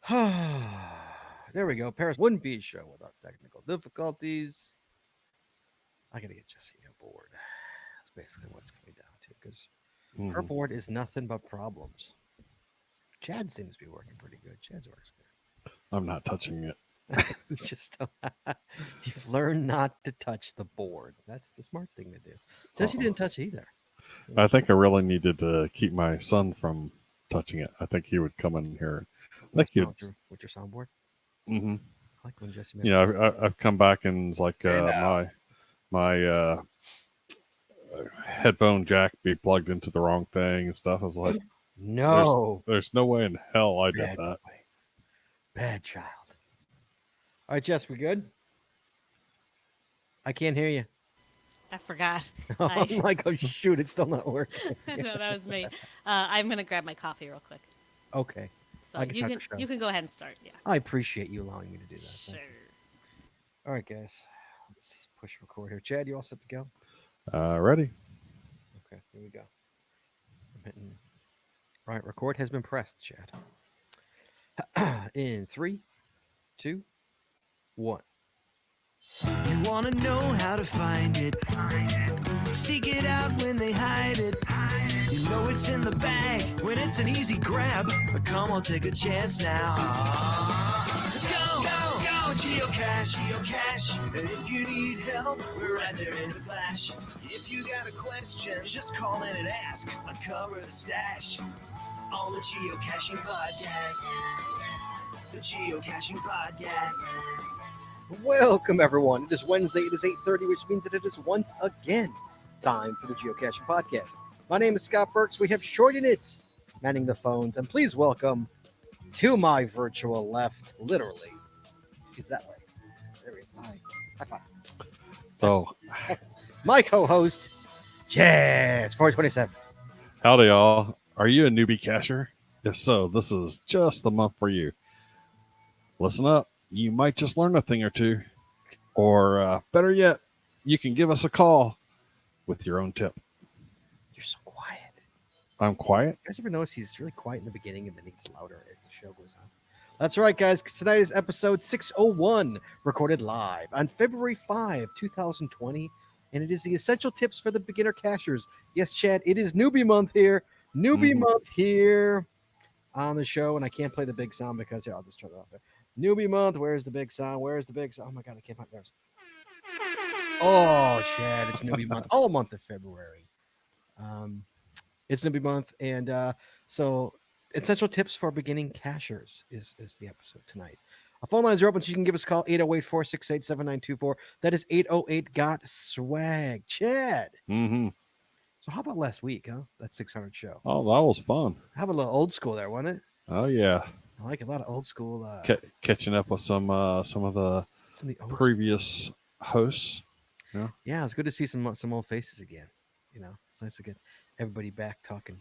There we go. Paris wouldn't be a show without technical difficulties. I gotta get Jesse aboard. That's basically what it's coming down to, because her board is nothing but problems. Chad seems to be working pretty good. Chad's works good. I'm not touching it. You just you've learned not to touch the board. That's the smart thing to do. Jesse didn't touch either. I think I really needed to keep my son from touching it. I think he would come in here. I think you'd with your soundboard. Mm-hmm. I like when Jesse. You know, I've come back and it's like my headphone jack be plugged into the wrong thing and stuff. I was like, no, there's no way in hell I did that. Bad child. All right, Jess, we good? I can't hear you. I forgot. I'm like, oh shoot, it's still not working. No, that was me. I'm gonna grab my coffee real quick. Okay. So you can go ahead and start. Yeah. I appreciate you allowing me to do that. Sure. All right, guys. Let's push record here. Chad, you all set to go? Ready? Okay, here we go. I'm hitting. Right, record has been pressed, Chad. In 3, 2, 1. You wanna know how to find it. Seek it out when they hide it. You know it's in the bag when it's an easy grab. But come on, take a chance now. Go, geocache, geocache. And if you need help, we're right there in a flash. If you got a question, just call in and ask. Uncover the stash on the Geocaching Podcast. The Geocaching Podcast. Welcome, everyone. It is Wednesday. It is 8:30, which means that it is once again time for the Geocaching Podcast. My name is Scott Burks. We have Shorty Knits manning the phones. And please welcome to my virtual left, literally. She's that way. There we go. High five. So, my co-host, Jazz 427. Howdy, y'all. Are you a newbie cacher? If so, this is just the month for you. Listen up. You might just learn a thing or two. Or better yet, you can give us a call with your own tip. You're so quiet. I'm quiet? You guys ever notice he's really quiet in the beginning and then he gets louder as the show goes on? That's right, guys. Tonight is episode 601, recorded live on February 5, 2020. And it is the essential tips for the beginner cachers. Yes, Chad, it is Newbie Month here. Newbie Month here on the show. And I can't play the big sound because here, I'll just turn it off there. Newbie Month. Where's the big sound? Where's the big sound? Oh my God, I can't find theirs. Oh, Chad, it's Newbie Month. All month of February. It's Newbie Month. And so essential tips for beginning cachers is the episode tonight. Our phone lines are open, so you can give us a call, 808-468-7924. That is 808-GOT-SWAG. Chad. Mm-hmm. So how about last week, huh? That 600 show. Oh, that was fun. Have a little old school there, wasn't it? Oh, yeah. I like a lot of old school. Catching up with some of the previous hosts. Yeah, it's good to see some old faces again. You know, it's nice to get everybody back talking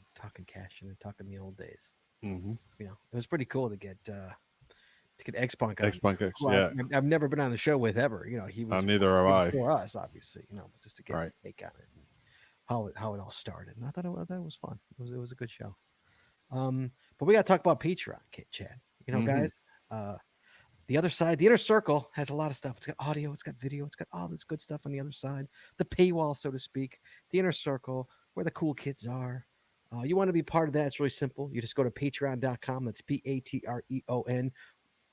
caching and talking the old days. Mm-hmm. You know, it was pretty cool to get X-Punk on. X-Punk, yeah. I've never been on the show with ever. You know, he was neither have I. For us, obviously. You know, but just to get right. a take on it, and how it all started. And I thought it was fun. It was a good show. But we got to talk about Patreon, Chad. You know, guys, the other side, the inner circle has a lot of stuff. It's got audio, it's got video, it's got all this good stuff on the other side. The paywall, so to speak, the inner circle, where the cool kids are. You want to be part of that? It's really simple. You just go to patreon.com. That's Patreon/the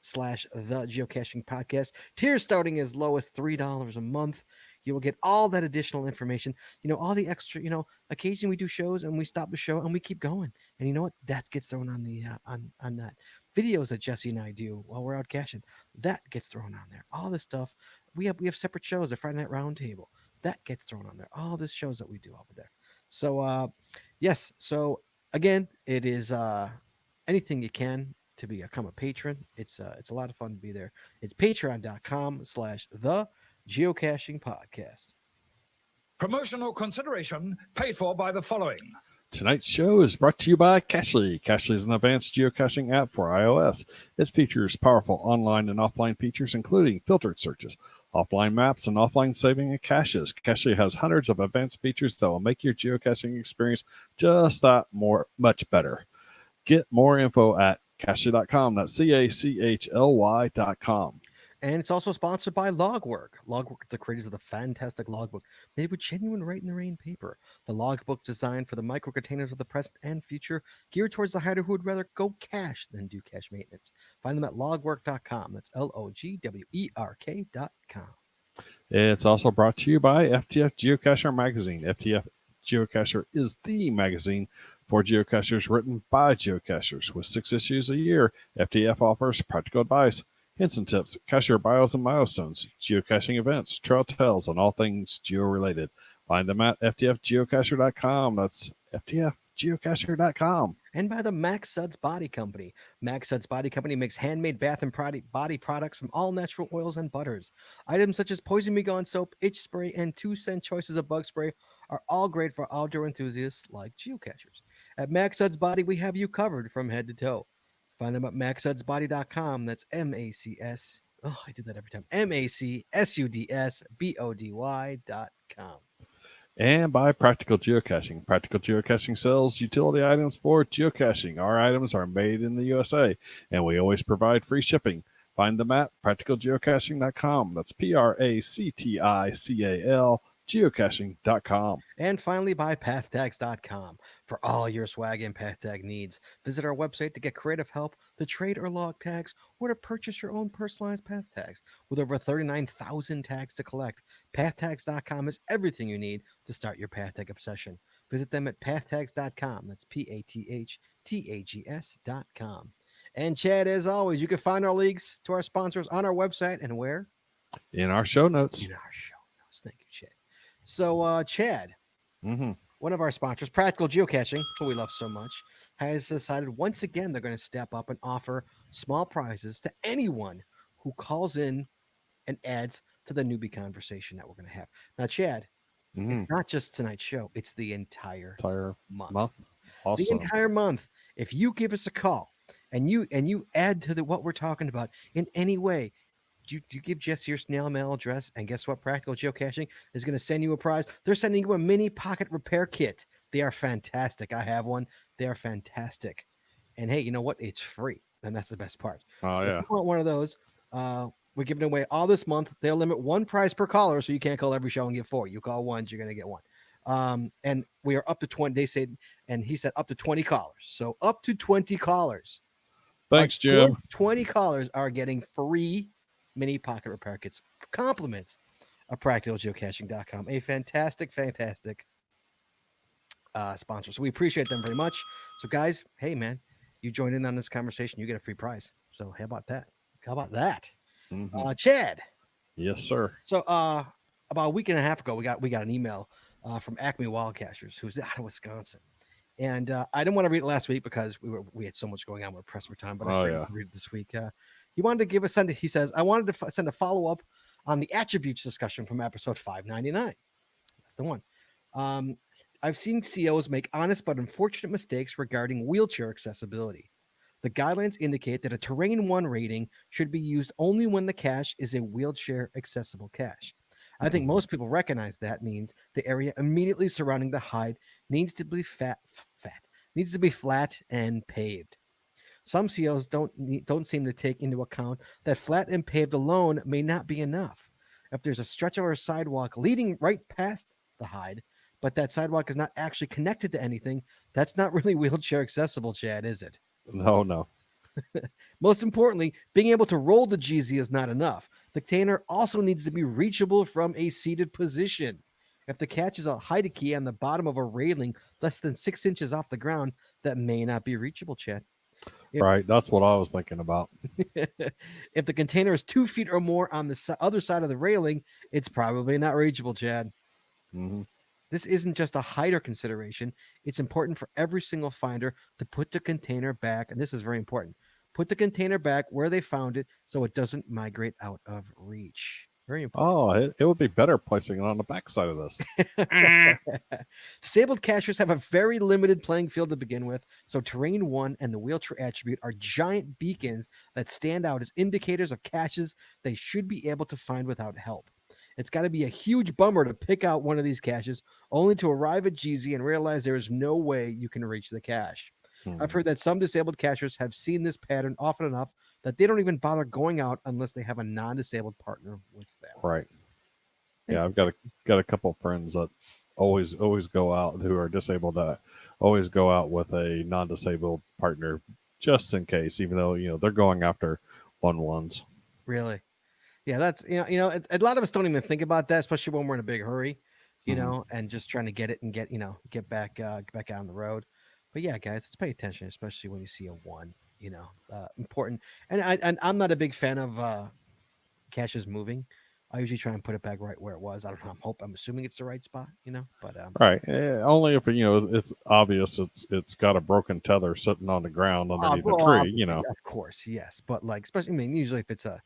Geocaching Podcast. Tiers starting as low as $3 a month. You will get all that additional information. You know, all the extra. You know, occasionally we do shows and we stop the show and we keep going. And you know what? That gets thrown on the on that videos that Jesse and I do while we're out caching. That gets thrown on there. All this stuff. We have separate shows. The Friday Night Roundtable. That gets thrown on there. All these shows that we do over there. So yes. So again, it is anything you can to become a patron. It's a lot of fun to be there. It's patreon.com/the Geocaching Podcast. Promotional consideration paid for by the following. Tonight's show is brought to you by Cachly. Cachly is an advanced geocaching app for iOS. It features powerful online and offline features, including filtered searches, offline maps, and offline saving of caches. Cachly has hundreds of advanced features that will make your geocaching experience just that much better. Get more info at Cachly.com. That's CACHLY.com. And it's also sponsored by Logwork. Logwork, the creators of the fantastic logbook, made with genuine Write in the Rain paper. The logbook designed for the micro containers of the present and future, geared towards the hider who would rather go cache than do cache maintenance. Find them at logwork.com. That's LOGWERK.com. It's also brought to you by FTF Geocacher Magazine. FTF Geocacher is the magazine for geocachers written by geocachers. With 6 issues a year, FTF offers practical advice, hints and tips, cacher bios and milestones, geocaching events, trail tales, and all things geo-related. Find them at ftfgeocacher.com. That's ftfgeocacher.com. And by the Max Suds Body Company. Max Suds Body Company makes handmade bath and body products from all natural oils and butters. Items such as Poison Me Gone soap, itch spray, and 2-cent choices of bug spray are all great for outdoor enthusiasts like geocachers. At Max Suds Body, we have you covered from head to toe. Find them at maxsudsbody.com. That's MACS. Oh, I did that every time. MACSUDSBODY.com. And by Practical Geocaching. Practical Geocaching sells utility items for geocaching. Our items are made in the USA, and we always provide free shipping. Find them at practicalgeocaching.com. That's PRACTICAL geocaching.com. And finally, by pathtags.com. For all your swag and path tag needs, visit our website to get creative help, to trade or log tags, or to purchase your own personalized path tags. With over 39,000 tags to collect, pathtags.com is everything you need to start your path tag obsession. Visit them at pathtags.com. That's PATHTAGS.com. And Chad, as always, you can find our links to our sponsors on our website and where? In our show notes. In our show notes. Thank you, Chad. So, Chad, one of our sponsors, Practical Geocaching, who we love so much, has decided once again they're going to step up and offer small prizes to anyone who calls in and adds to the newbie conversation that we're going to have. Now, Chad, it's not just tonight's show; it's the entire month. Awesome. The entire month. If you give us a call and you add to what we're talking about in any way, you give Jess your snail mail address, and guess what? Practical Geocaching is going to send you a prize. They're sending you a mini pocket repair kit. They are fantastic. I have one. They are fantastic. And hey, you know what? It's free, and that's the best part. Oh, yeah. If you want one of those, we're giving away all this month. They'll limit one prize per caller, so you can't call every show and get 4. You call once, you're going to get 1. And we are up to 20. They said, and he said up to 20 callers. So up to 20 callers. Thanks, Jim. 20 callers are getting free mini pocket repair kits. Compliments of practicalgeocaching.com. A fantastic sponsor. So we appreciate them very much. So guys, hey man, you join in on this conversation, you get a free prize. So how about that? Chad. Yes, sir. So about a week and a half ago, we got an email from Acme Wildcachers, who's out of Wisconsin. And I didn't want to read it last week because we had so much going on. We're pressed for time, but I figured to read it this week. He wanted to give a send. He says, I wanted to send a follow-up on the attributes discussion from episode 599. That's the one. I've seen COs make honest but unfortunate mistakes regarding wheelchair accessibility. The guidelines indicate that a Terrain 1 rating should be used only when the cache is a wheelchair accessible cache. I think most people recognize that means the area immediately surrounding the hide needs to be flat and paved. Some COs don't seem to take into account that flat and paved alone may not be enough. If there's a stretch of our sidewalk leading right past the hide, but that sidewalk is not actually connected to anything, that's not really wheelchair accessible, Chad, is it? No. Most importantly, being able to roll the GZ is not enough. The container also needs to be reachable from a seated position. If the cache is a hide key on the bottom of a railing less than 6 inches off the ground, that may not be reachable, Chad. Right, that's what I was thinking about. If the container is 2 feet or more on the other side of the railing, it's probably not reachable, Chad. This isn't just a hider consideration. It's important for every single finder to put the container back, and this is very important, put the container back where they found it so it doesn't migrate out of reach. Very important. Oh, it would be better placing it on the back side of this. Disabled cachers have a very limited playing field to begin with, so Terrain 1 and the wheelchair attribute are giant beacons that stand out as indicators of caches they should be able to find without help. It's got to be a huge bummer to pick out one of these caches only to arrive at GZ and realize there is no way you can reach the cache. I've heard that some disabled cachers have seen this pattern often enough that they don't even bother going out unless they have a non-disabled partner with them. Right. Yeah, I've got a couple of friends that always go out who are disabled that always go out with a non-disabled partner just in case, even though they're going after 1-1s. Really? Yeah, that's a lot of us don't even think about that, especially when we're in a big hurry, and just trying to get it and get back back out on the road. But yeah, guys, let's pay attention, especially when you see a one. Important. And I'm not a big fan of caches moving. I usually try and put it back right where it was. I don't know. I'm assuming it's the right spot, but Right. Only if it's obvious it's got a broken tether sitting on the ground underneath a tree. Of course, yes. But like, especially, I mean, usually if it's a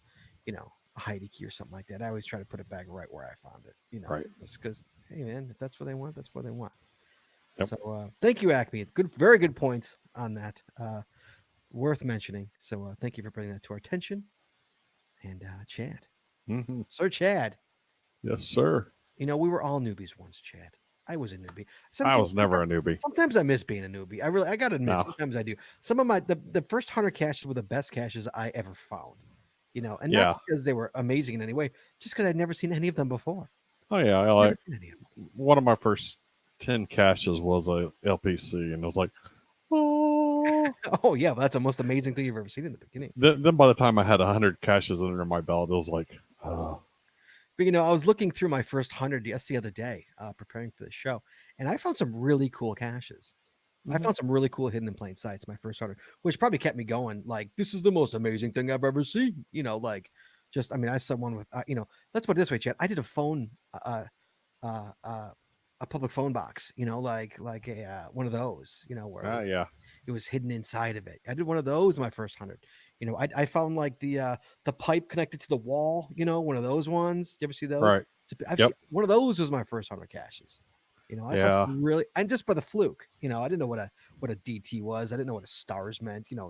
hidey key or something like that, I always try to put it back right where I found it. Right. Just because, hey man, if that's what they want, that's what they want. Yep. So thank you, Acme. It's good, very good points on that. Worth mentioning. So thank you for bringing that to our attention. And Chad, Sir Chad. Yes, sir. We were all newbies once, Chad. I was a newbie. I was never a newbie. Sometimes I miss being a newbie. I gotta admit, No. sometimes I do. Some of the first 100 caches were the best caches I ever found. And Yeah. not because they were amazing in any way, just because I'd never seen any of them before. Oh yeah, I Never like seen any of them. one of my first 10 caches was a LPC, and I was like, oh. Oh yeah, that's the most amazing thing you've ever seen in the beginning. Then by the time I had 100 caches under my belt, it was like, oh. But I was looking through my first 100 just the other day, preparing for the show, and I found some really cool caches. I found some really cool hidden in plain sights. My first 100, which probably kept me going. Like, this is the most amazing thing I've ever seen. I saw one with, let's put it this way, Chad. I did a phone, a public phone box. Like a one of those. Where Yeah. it was hidden inside of it. I did one of those in my first 100. I found like the pipe connected to the wall. One of those ones. You ever see those? Right. One of those was my first 100 caches. I saw really, and just by the fluke, I didn't know what a DT was. I didn't know what a stars meant. There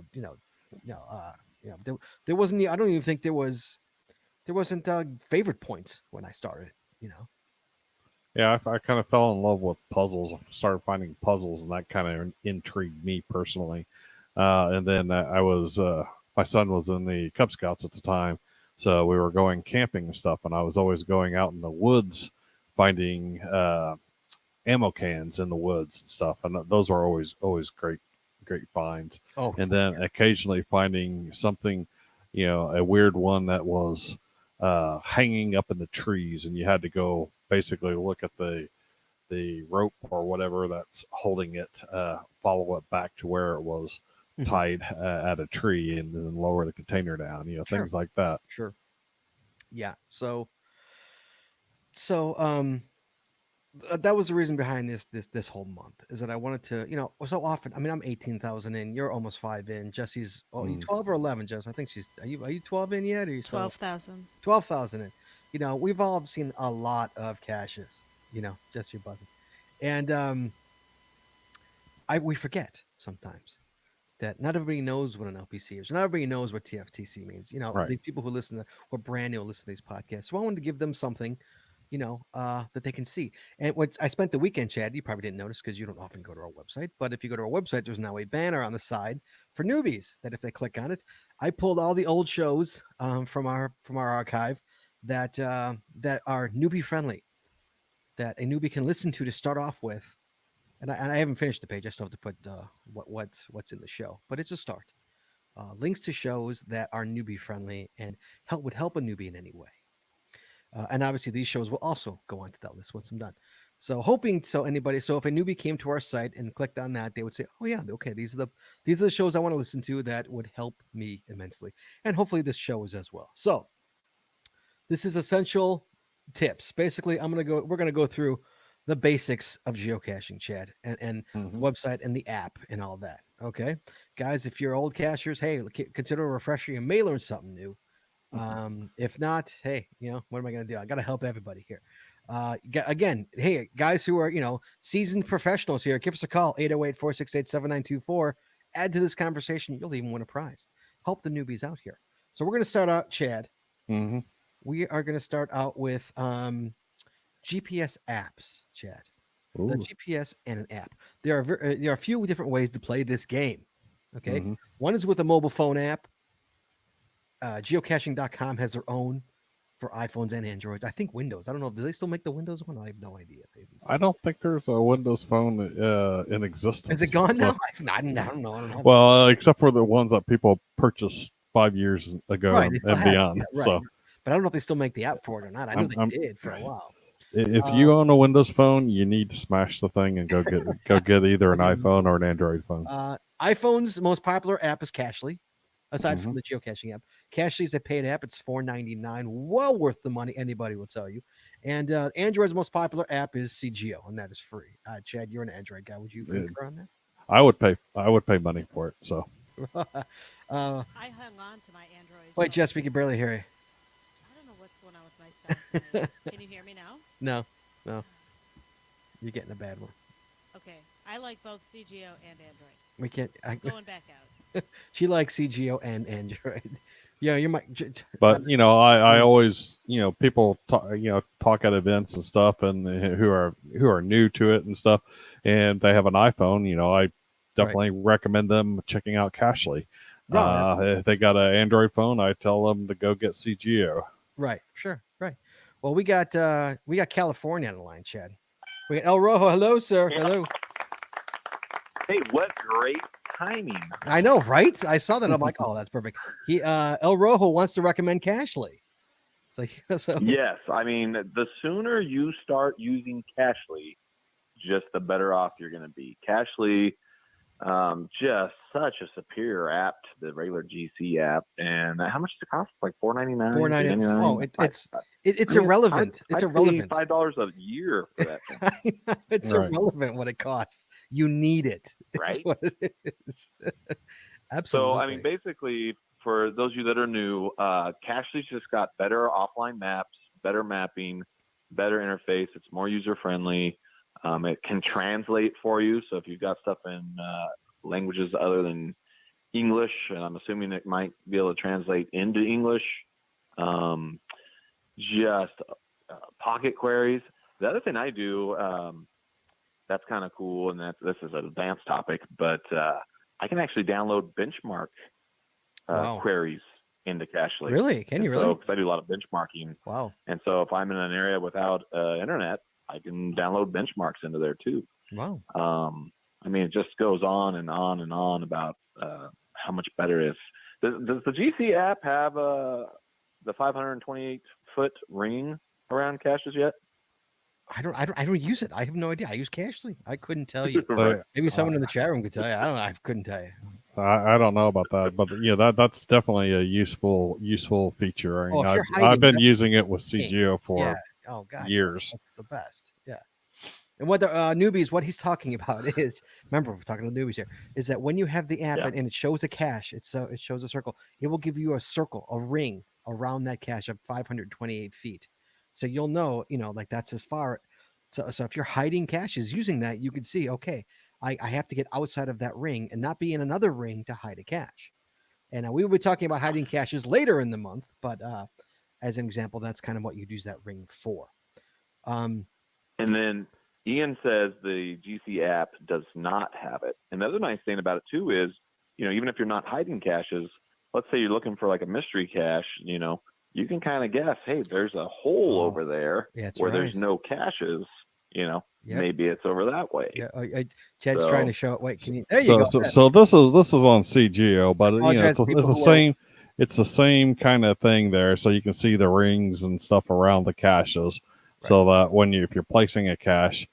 wasn't. I don't even think there wasn't favorite points when I started. Yeah, I kind of fell in love with puzzles. I started finding puzzles, and that kind of intrigued me personally. And then my son was in the Cub Scouts at the time, so we were going camping and stuff, and I was always going out in the woods finding ammo cans in the woods and stuff, and those are always great finds. Oh, and then occasionally finding something, a weird one that was hanging up in the trees, and you had to go basically look at the rope or whatever that's holding it, follow it back to where it was tied at a tree, and then lower the container down, things like that. Sure. Yeah. So that was the reason behind this whole month, is that I wanted to, so often. I mean, I'm 18,000 in. You're almost 5 in. Jesse's you 12 or 11, Jess? I think she's. Are you 12 in yet? Or are you 12,000. 12,000 in. We've all seen a lot of caches. Just you buzzing, and we forget sometimes that not everybody knows what an LPC is. Not everybody knows what TFTC means. Right. The people who who are brand new, listen to these podcasts. So I wanted to give them something, that they can see. And what I spent the weekend, Chad, you probably didn't notice because you don't often go to our website. But if you go to our website, there's now a banner on the side for newbies that if they click on it, I pulled all the old shows from our archive that are newbie friendly, that a newbie can listen to start off with. And I haven't finished the page. I still have to put what's in the show, but it's a start. Links to shows that are newbie friendly and would help a newbie in any way. And obviously these shows will also go onto that list once I'm done. So if a newbie came to our site and clicked on that, they would say, oh yeah, okay, these are the shows I want to listen to that would help me immensely. And hopefully this show is as well. So this is essential tips. Basically, we're going to go through the basics of geocaching, Chad, and the website and the app and all that. Okay, guys, if you're old cachers, hey, consider a refresher. You may learn something new. If not, hey, what am I going to do? I got to help everybody here. Again, hey, guys who are, seasoned professionals here, give us a call, 808-468-7924. Add to this conversation. You'll even win a prize. Help the newbies out here. So we're going to start out, Chad. We are going to start out with GPS apps, Chad. the Ooh. GPS and an app. There are a few different ways to play this game. Okay, Mhm. one is with a mobile phone app. Geocaching.com has their own for iPhones and Androids. I think Windows. I don't know. Do they still make the Windows one? I have no idea. If they even I don't think there's a Windows Phone in existence. Is it gone so- now? I don't know. I don't know. Well, except for the ones that people purchased 5 years ago Right, they still and have it. beyond. Yeah, right. So But I don't know if they still make the app for it or not. I know I'm- they did for a while. if you own a Windows Phone, you need to smash the thing and go get either an iPhone or an Android phone. iPhone's most popular app is Cashly, aside from Mhm. the geocaching app. Cashly is a paid app. It's $4.99, well worth the money. Anybody will tell you. And Android's most popular app is CGO, and that is free. Chad, you're an Android guy. Would you concur on I would pay money for it. So that? I hung on to my Android. Wait, phone. Jess, we can barely hear you. I don't know what's going on with my sound tonight. Can you hear me now? No, you're getting a bad one. Okay. I like both CGO and Android. We can't. Going back out. She likes CGO and Android. Yeah, you might. but I always people talk at events and stuff and who are new to it and stuff, and they have an iPhone. I definitely recommend them checking out Cashly. If they got an Android phone, I tell them to go get CGO. Right, sure, right. Well, we got California on the line, Chad. We got El Rojo. Hello, sir. Yeah. Hello. Hey, what great timing. I know, right? I saw that. I'm like, oh, that's perfect. El Rojo wants to recommend Cashly. It's like, so Yes, I mean, the sooner you start using Cashly, just the better off you're going to be. Cashly, just such a superior app to the regular GC app. And how much does it cost? Like $4.99. $4.99. Oh, it's I mean, irrelevant. It's I'd pay irrelevant. $5 a year for that thing, It's Right. irrelevant what it costs. You need it. That's right? what it is. Absolutely. So, I mean, basically, for those of you that are new, Cashly's just got better offline maps, better mapping, better interface. It's more user-friendly. It can translate for you. So if you've got stuff in languages other than English, and I'm assuming it might be able to translate into English, just pocket queries. The other thing I do that's kind of cool, and this is an advanced topic, but I can actually download benchmark queries into Cashly. Really? Can you really? So, because I do a lot of benchmarking. Wow. And so if I'm in an area without internet, I can download benchmarks into there too. Wow. I mean, it just goes on and on and on about how much better it is. Does the GC app have the 528-foot ring around caches yet? I don't use it. I have no idea. I use Cashly. I couldn't tell you. Right. Maybe someone in the chat room could tell you. I don't know. I couldn't tell you. I don't know about that, but that's definitely a useful feature. I mean, if you're I've hiding, been that's using it with CGO for Yeah. Oh God. years. That's the best. Yeah. And what the newbies, what he's talking about is, remember we're talking to newbies here, is that when you have the app and it shows a cache, it shows a circle, it will give you a circle, a ring around that cache of 528 feet. So you'll know, like that's as far. So if you're hiding caches using that, you can see, okay, I have to get outside of that ring and not be in another ring to hide a cache. And we will be talking about hiding caches later in the month, but as an example, that's kind of what you'd use that ring for. And then Ian says the GC app does not have it. And the other nice thing about it too is, even if you're not hiding caches, let's say you're looking for like a mystery cache, you can kind of guess, hey, there's a hole over there where there's no caches, maybe it's over that way. Yeah, Chad's trying to show it. Wait, can you? There So, you go. so this is on CGO, but Apologize, it's the same. It's the same kind of thing there. So you can see the rings and stuff around the caches, so that if you're placing a cache,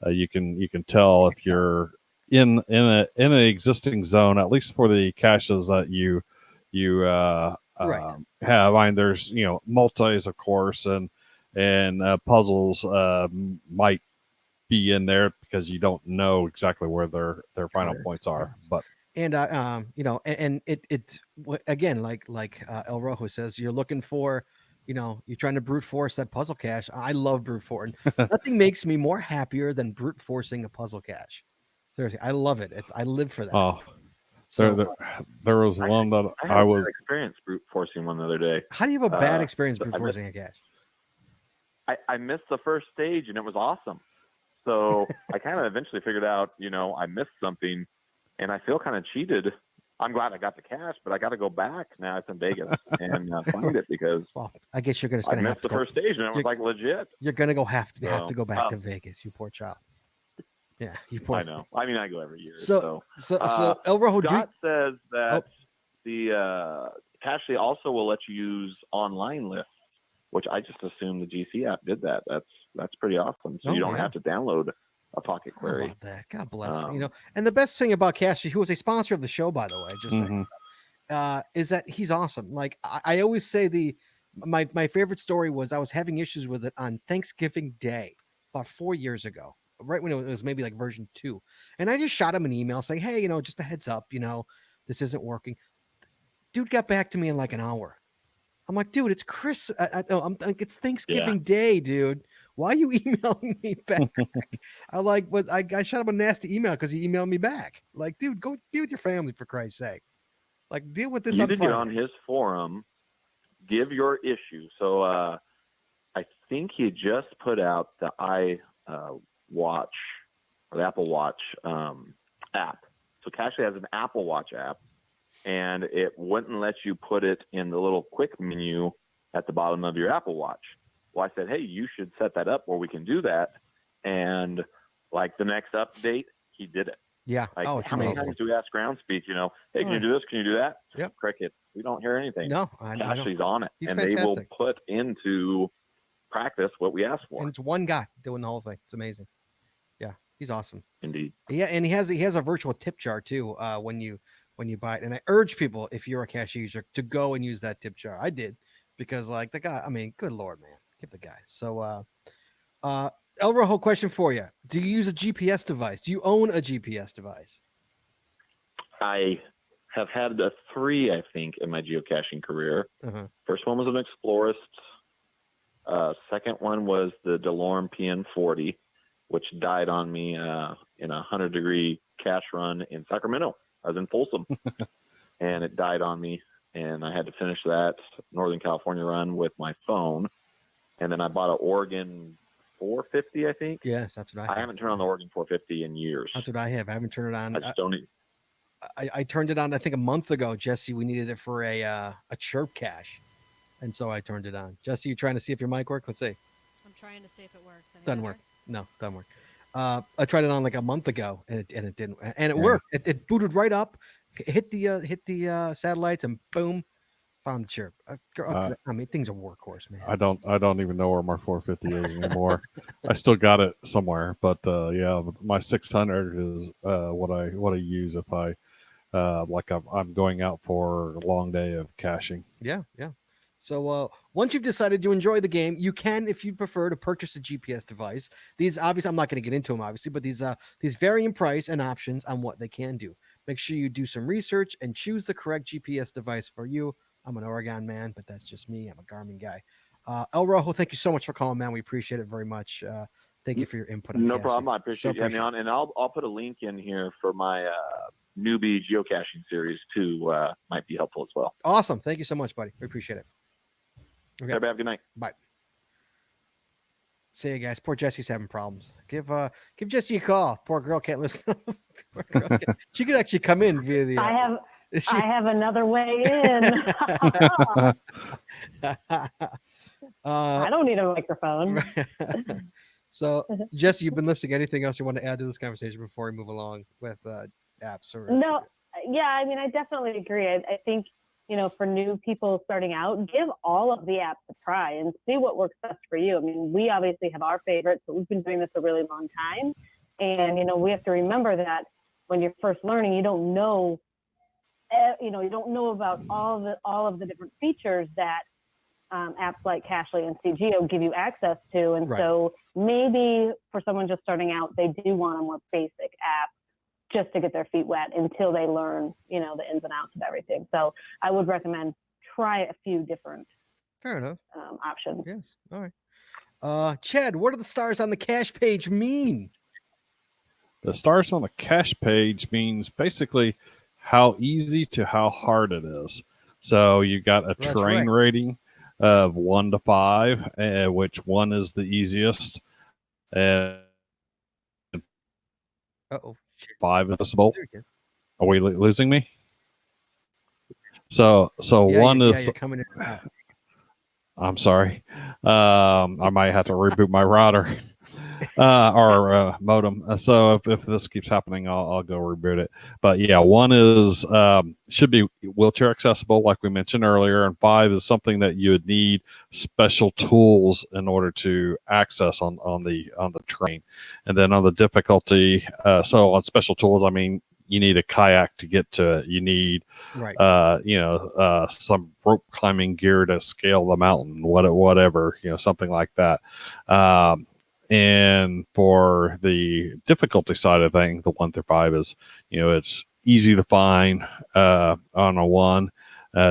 you can tell if you're in an existing zone, at least for the caches that you have. I mean, there's multis, of course, and puzzles might be in there because you don't know exactly where their final points are. But and and it again, like El Rojo says, you're looking for, you're trying to brute force that puzzle cache. I love brute force. Nothing makes me more happier than brute forcing a puzzle cache. Seriously, I love it. I live for that. oh, So, there was one that I I was. experienced brute forcing one the other day. how do you have a bad experience but brute forcing a cache? I missed the first stage and it was awesome. So I kind of eventually figured out, I missed something, and I feel kind of cheated. I'm glad I got the cash, but I got to go back now. It's in Vegas and find it because Well, I guess you're just I going to have missed to the first stage, and it was like legit. You're going to have to So, go back to Vegas, you poor child. Yeah, you poor. I know. I mean, I go every year. So El Rojo Scott says that the Cashly also will let you use online lists, which I just assumed the GC app did that. That's pretty awesome. So you don't have to download a pocket query. How about that? God bless. And the best thing about Cashly, who was a sponsor of the show, by the way, is that he's awesome. Like I always say, my favorite story was I was having issues with it on Thanksgiving Day about 4 years ago, right when it was maybe like version 2, and I just shot him an email saying, hey, just a heads up, this isn't working. Dude got back to me in like an hour. I'm like, dude, it's Chris. I'm like, it's Thanksgiving Day, dude. Why are you emailing me back? I shot him a nasty email because he emailed me back. Like, dude, go be with your family for Christ's sake. Like, deal with this. You did get on his forum, give your issue. So I think he just put out the Watch or the Apple Watch app. So Cashly has an Apple Watch app, and it wouldn't let you put it in the little quick menu at the bottom of your Apple Watch. Well, I said, hey, you should set that up where we can do that. And like the next update, he did it. Yeah. Like, it's how many amazing. times do we ask Groundspeak, hey, can you do this? Can you do that? Yep. Cricket. We don't hear anything. No, Cashly's on it. He's and fantastic. They will put into practice what we asked for. And it's one guy doing the whole thing. It's amazing. Yeah, he's awesome. Indeed. Yeah, and he has a virtual tip jar too when you buy it. And I urge people, if you're a cash user, to go and use that tip jar. I did, because like the guy, I mean, good Lord, man, give the guy. So El Rojo, question for you. Do you use a GPS device? Do you own a GPS device? I have had 3, I think, in my geocaching career. First one was an Explorist. Second one was the DeLorme PN40, which died on me in a 100-degree cache run in Sacramento. I was in Folsom, and it died on me, and I had to finish that Northern California run with my phone. And then I bought an Oregon 450, I think. Yes, that's what I have. I haven't turned on the Oregon 450 in years. That's what I have. I haven't turned it on. I just don't need. I turned it on, I think, a month ago, Jesse. We needed it for a chirp cache, and so I turned it on. Jesse, you trying to see if your mic works? Let's see. I'm trying to see if it works. Doesn't work. No, doesn't work. I tried it on like a month ago, and it didn't, and it worked. It booted right up, hit the satellites, and boom, found the chirp. I mean, things are workhorse, man. I don't even know where my 450 is anymore. I still got it somewhere, but my 600 is what I use if I I'm going out for a long day of caching. Yeah. So once you've decided to enjoy the game, you can, if you prefer, to purchase a GPS device. These, obviously, I'm not going to get into them, obviously, but these vary in price and options on what they can do. Make sure you do some research and choose the correct GPS device for you. I'm an Oregon man, but that's just me. I'm a Garmin guy. El Rojo, thank you so much for calling, man. We appreciate it very much. Thank you for your input. No problem. I appreciate you having me on, and I'll put a link in here for my newbie geocaching series too. Might be helpful as well. Awesome. Thank you so much, buddy. We appreciate it. Okay. Everybody have a good night. Bye. See you guys. Poor Jesse's having problems. Give Jessie a call. Poor girl can't listen. She could actually come in via the. I have another way in. I don't need a microphone. So, Jesse, you've been listening. Anything else you want to add to this conversation before we move along with apps? Or no, yeah, I mean, I definitely agree. I think, for new people starting out, give all of the apps a try and see what works best for you. I mean, we obviously have our favorites, but we've been doing this a really long time. And, we have to remember that when you're first learning, you don't know about all of the different features that apps like Cashly and CGO give you access to. And so maybe for someone just starting out, they do want a more basic app just to get their feet wet until they learn, the ins and outs of everything. So I would recommend try a few different fair enough options. Yes. All right. Chad, what do the stars on the cache page mean? The stars on the cache page means basically how easy to how hard it is. So you got a terrain rating of 1 to 5, which 1 is the easiest. Uh-oh. 5 is visible. There you go. Are we losing me? So Yeah, one yeah, is. you're coming in and out. I'm sorry. I might have to reboot my router or modem. So if this keeps happening, I'll go reboot it. But yeah, 1 is should be wheelchair accessible, like we mentioned earlier, and 5 is something that you would need special tools in order to access on the train. And then on the difficulty, so on special tools, I mean, you need a kayak to get to it. You need Right. some rope climbing gear to scale the mountain, whatever, something like that. And for the difficulty side of things, the 1 through 5 is, it's easy to find on a 1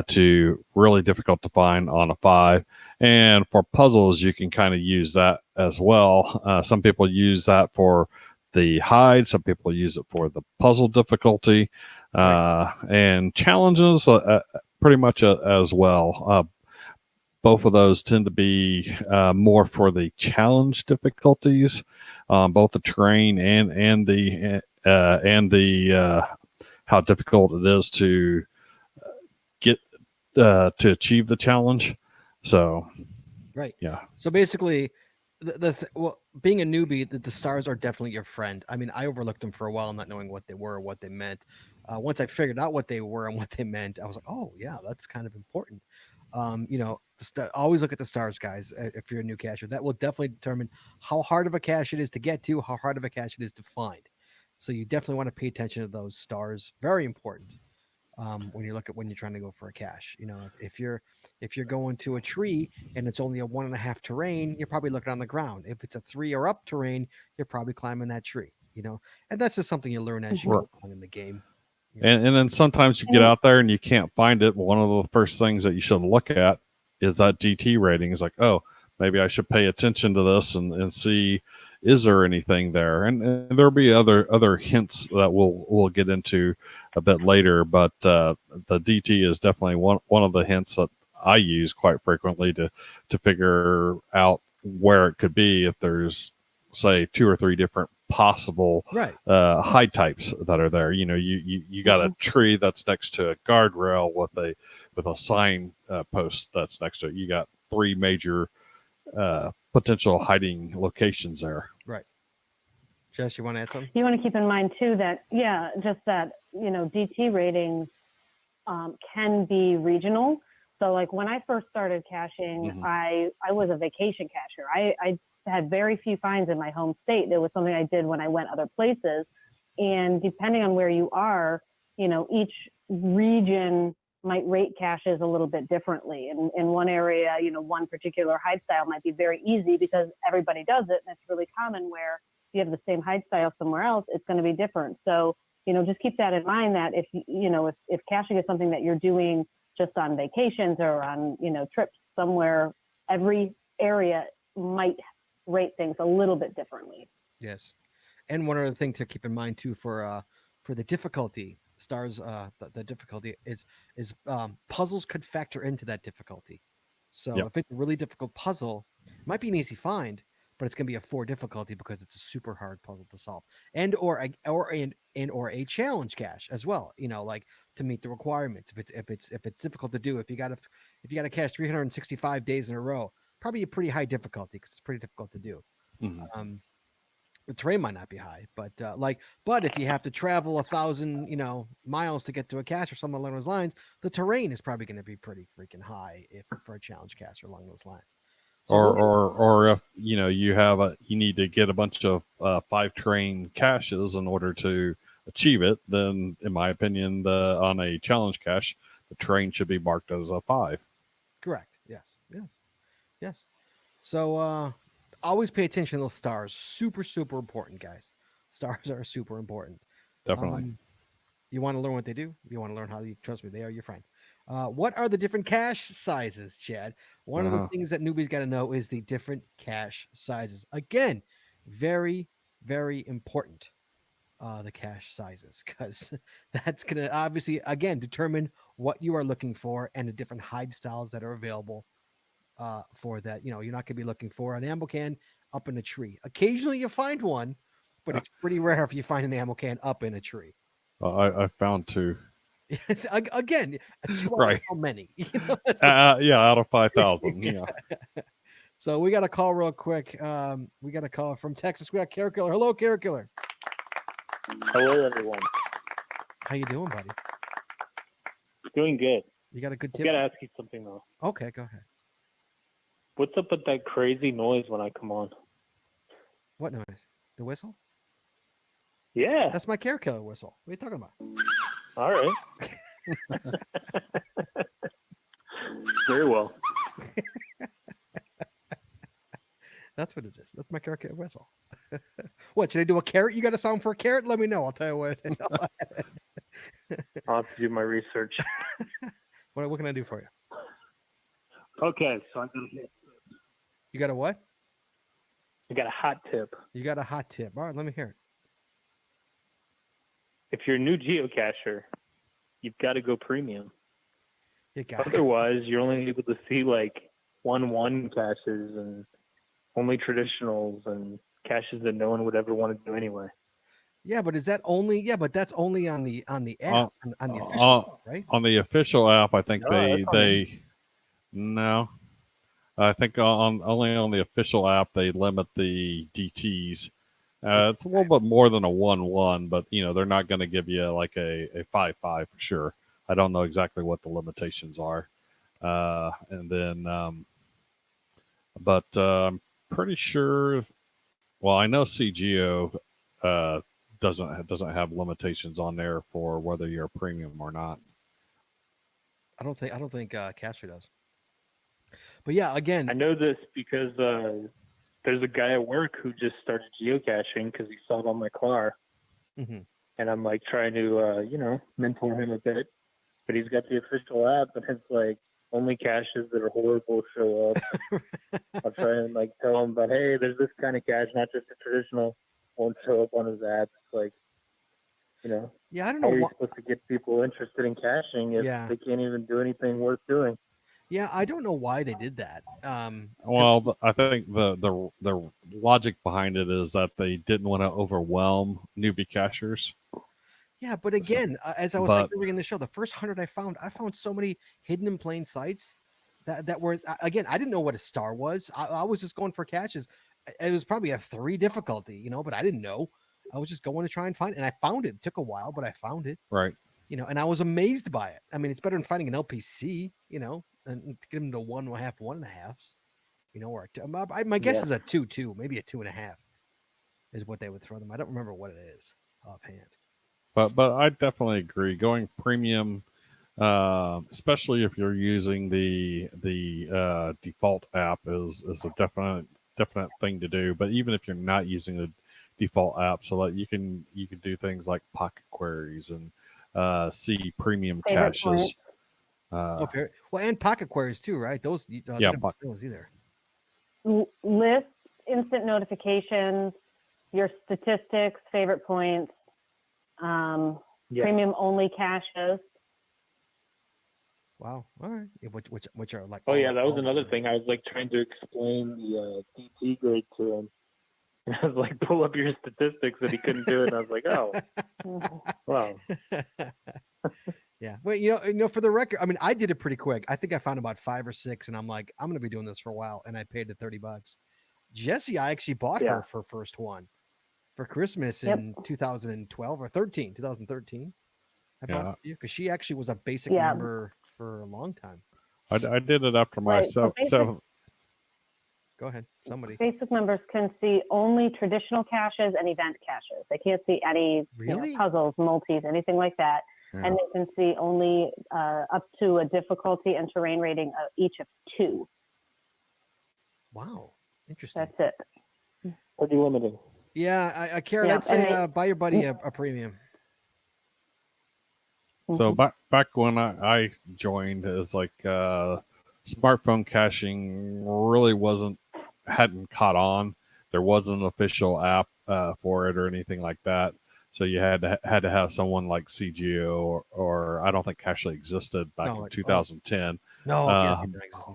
to really difficult to find on a 5. And for puzzles, you can kind of use that as well. Some people use that for the hide. Some people use it for the puzzle difficulty. And challenges pretty much as well. Both of those tend to be more for the challenge difficulties, both the terrain and the how difficult it is to get to achieve the challenge. So, right. Yeah. So basically, well, being a newbie, the stars are definitely your friend. I mean, I overlooked them for a while, not knowing what they were or what they meant. Once I figured out what they were and what they meant, I was like, oh yeah, that's kind of important. Always look at the stars, guys. If you're a new cacher, that will definitely determine how hard of a cache it is to get to, how hard of a cache it is to find. So you definitely want to pay attention to those stars. Very important when you're trying to go for a cache. If you're going to a tree and it's only a 1.5 terrain, you're probably looking on the ground. If it's a 3 or up terrain, you're probably climbing that tree. And that's just something you learn as you go along in the game. And then sometimes you get out there and you can't find it. One of the first things that you should look at is that GT rating. It's like, oh, maybe I should pay attention to this and see, is there anything there? And there'll be other hints that we'll get into a bit later. But the DT is definitely one of the hints that I use quite frequently to figure out where it could be if there's, say, 2 or 3 different possible hide types that are there. You got a tree that's next to a guardrail with a sign post that's next to it. You got 3 major potential hiding locations there. Right. Jess, you want to add something? You want to keep in mind too that DT ratings can be regional. So like when I first started caching, I was a vacation cacher. I had very few finds in my home state. It was something I did when I went other places. And depending on where you are, each region might rate caches a little bit differently. In one area, one particular hide style might be very easy because everybody does it. And it's really common where you have the same hide style somewhere else, it's going to be different. So, just keep that in mind that if caching is something that you're doing just on vacations or on, trips somewhere, every area might rate things a little bit differently. Yes. And one other thing to keep in mind too for the difficulty stars, the difficulty is puzzles could factor into that difficulty. So if it's a really difficult puzzle, it might be an easy find, but it's going to be a 4 difficulty because it's a super hard puzzle to solve, or a challenge cache as well. Like to meet the requirements. If it's difficult to do, if you got to cache 365 days in a row, probably a pretty high difficulty because it's pretty difficult to do. The terrain might not be high, but if you have to travel 1,000 miles to get to a cache or something along those lines, the terrain is probably going to be pretty freaking high for a challenge cache along those lines. So or if you need to get a bunch of 5 terrain caches in order to achieve it, then in my opinion, on a challenge cache, the terrain should be marked as a 5. Correct. Yes. So always pay attention to those stars. Super, super important, guys. Stars are super important. Definitely. You want to learn what they do? You want to learn how you trust me, they are your friend. What are the different cache sizes, Chad? One of the things that newbies got to know is the different cache sizes. Again, very, very important. The cache sizes, because that's going to obviously, again, determine what you are looking for and the different hide styles that are available for that. You're not going to be looking for an ammo can up in a tree. Occasionally you find one, but it's pretty rare if you find an ammo can up in a tree. I found 2. Again, Right. how many? Yeah, out of 5,000. Yeah. So we got a call real quick. We got a call from Texas. We got Carrot Killer. Hello, Carrot Killer. Hello, everyone. How you doing, buddy? Doing good. You got a good I tip? gotta ask you something though. Okay, go ahead. What's up with that crazy noise when I come on? What noise? The whistle? Yeah. That's my Carrot Killer whistle. What are you talking about? All right. Very well. That's what it is. That's my Carrot Killer whistle. What, should I do a carrot? You got a sound for a carrot? Let me know. I'll tell you what. I'll have to do my research. What can I do for you? Okay, so I got You got a what? a hot tip. You got a hot tip. All right, let me hear it. If you're a new geocacher, you've got to go premium. You got it. Otherwise, you're only able to see like 1-1 caches and only traditionals and caches that no one would ever want to do anyway. Yeah, but is that only? Yeah, but that's only on the app, on the official, right? On the official app, I think No, that's on no. I think only on the official app they limit the DTs. It's a little bit more than a 1-1, but they're not going to give you like a 5-5 for sure. I don't know exactly what the limitations are, and then, but I'm pretty sure. Well, I know CGO doesn't have limitations on there for whether you're a premium or not. I don't think Caster does. But yeah, again, I know this because there's a guy at work who just started geocaching because he saw it on my car. Mhm. And I'm like trying to, mentor him a bit. But he's got the official app, and it's like only caches that are horrible show up. I'll try and like tell him about, hey, there's this kind of cache, not just a traditional, won't show up on his app. It's like, yeah, I don't how know are you why. supposed to get people interested in caching if Yeah. they can't even do anything worth doing? Yeah, I don't know why they did that. Well, I think the logic behind it is that they didn't want to overwhelm newbie cachers. Yeah, but again, as I was like reading the show, the first 100 I found so many hidden in plain sights that were, again, I didn't know what a star was. I was just going for caches. It was probably a 3 difficulty, but I didn't know. I was just going to try and find it, and I found it. It took a while, but I found it. Right. And I was amazed by it. I mean, it's better than finding an LPC, and to get them to 1.5, 1.5s, or my guess is a 2.2, maybe a 2.5 is what they would throw them. I don't remember what it is offhand. But I definitely agree. Going premium, especially if you're using the default app, is a definite thing to do. But even if you're not using the default app, so that you can do things like pocket queries and see premium caches. And pocket queries too, right? Those those either. Lists, instant notifications, your statistics, favorite points, premium only caches. Wow. All right. Which are like. Oh yeah, that was another thing. I was like trying to explain the DT grade to him. And I was like, pull up your statistics, and he couldn't do it. And I was like, oh, wow. Yeah. Well, for the record, I mean, I did it pretty quick. I think I found about 5 or 6, and I'm like, I'm going to be doing this for a while, and I paid the $30. Jessie, I actually bought her for first one for Christmas in 2012 or 2013. I bought it because she actually was a basic member for a long time. I did it after my Go ahead. Somebody. Basic members can see only traditional caches and event caches. They can't see any puzzles, multis, anything like that. Yeah. And they can see only up to a difficulty and terrain rating of each of 2. Wow. Interesting. That's it. Pretty limited. Yeah, Karen, I'd say buy your buddy a premium. So back when I joined, it's like smartphone caching really hadn't caught on. There wasn't an official app for it or anything like that. So you had to have someone like CGO or I don't think Cachely existed back in 2010. No, it didn't exist in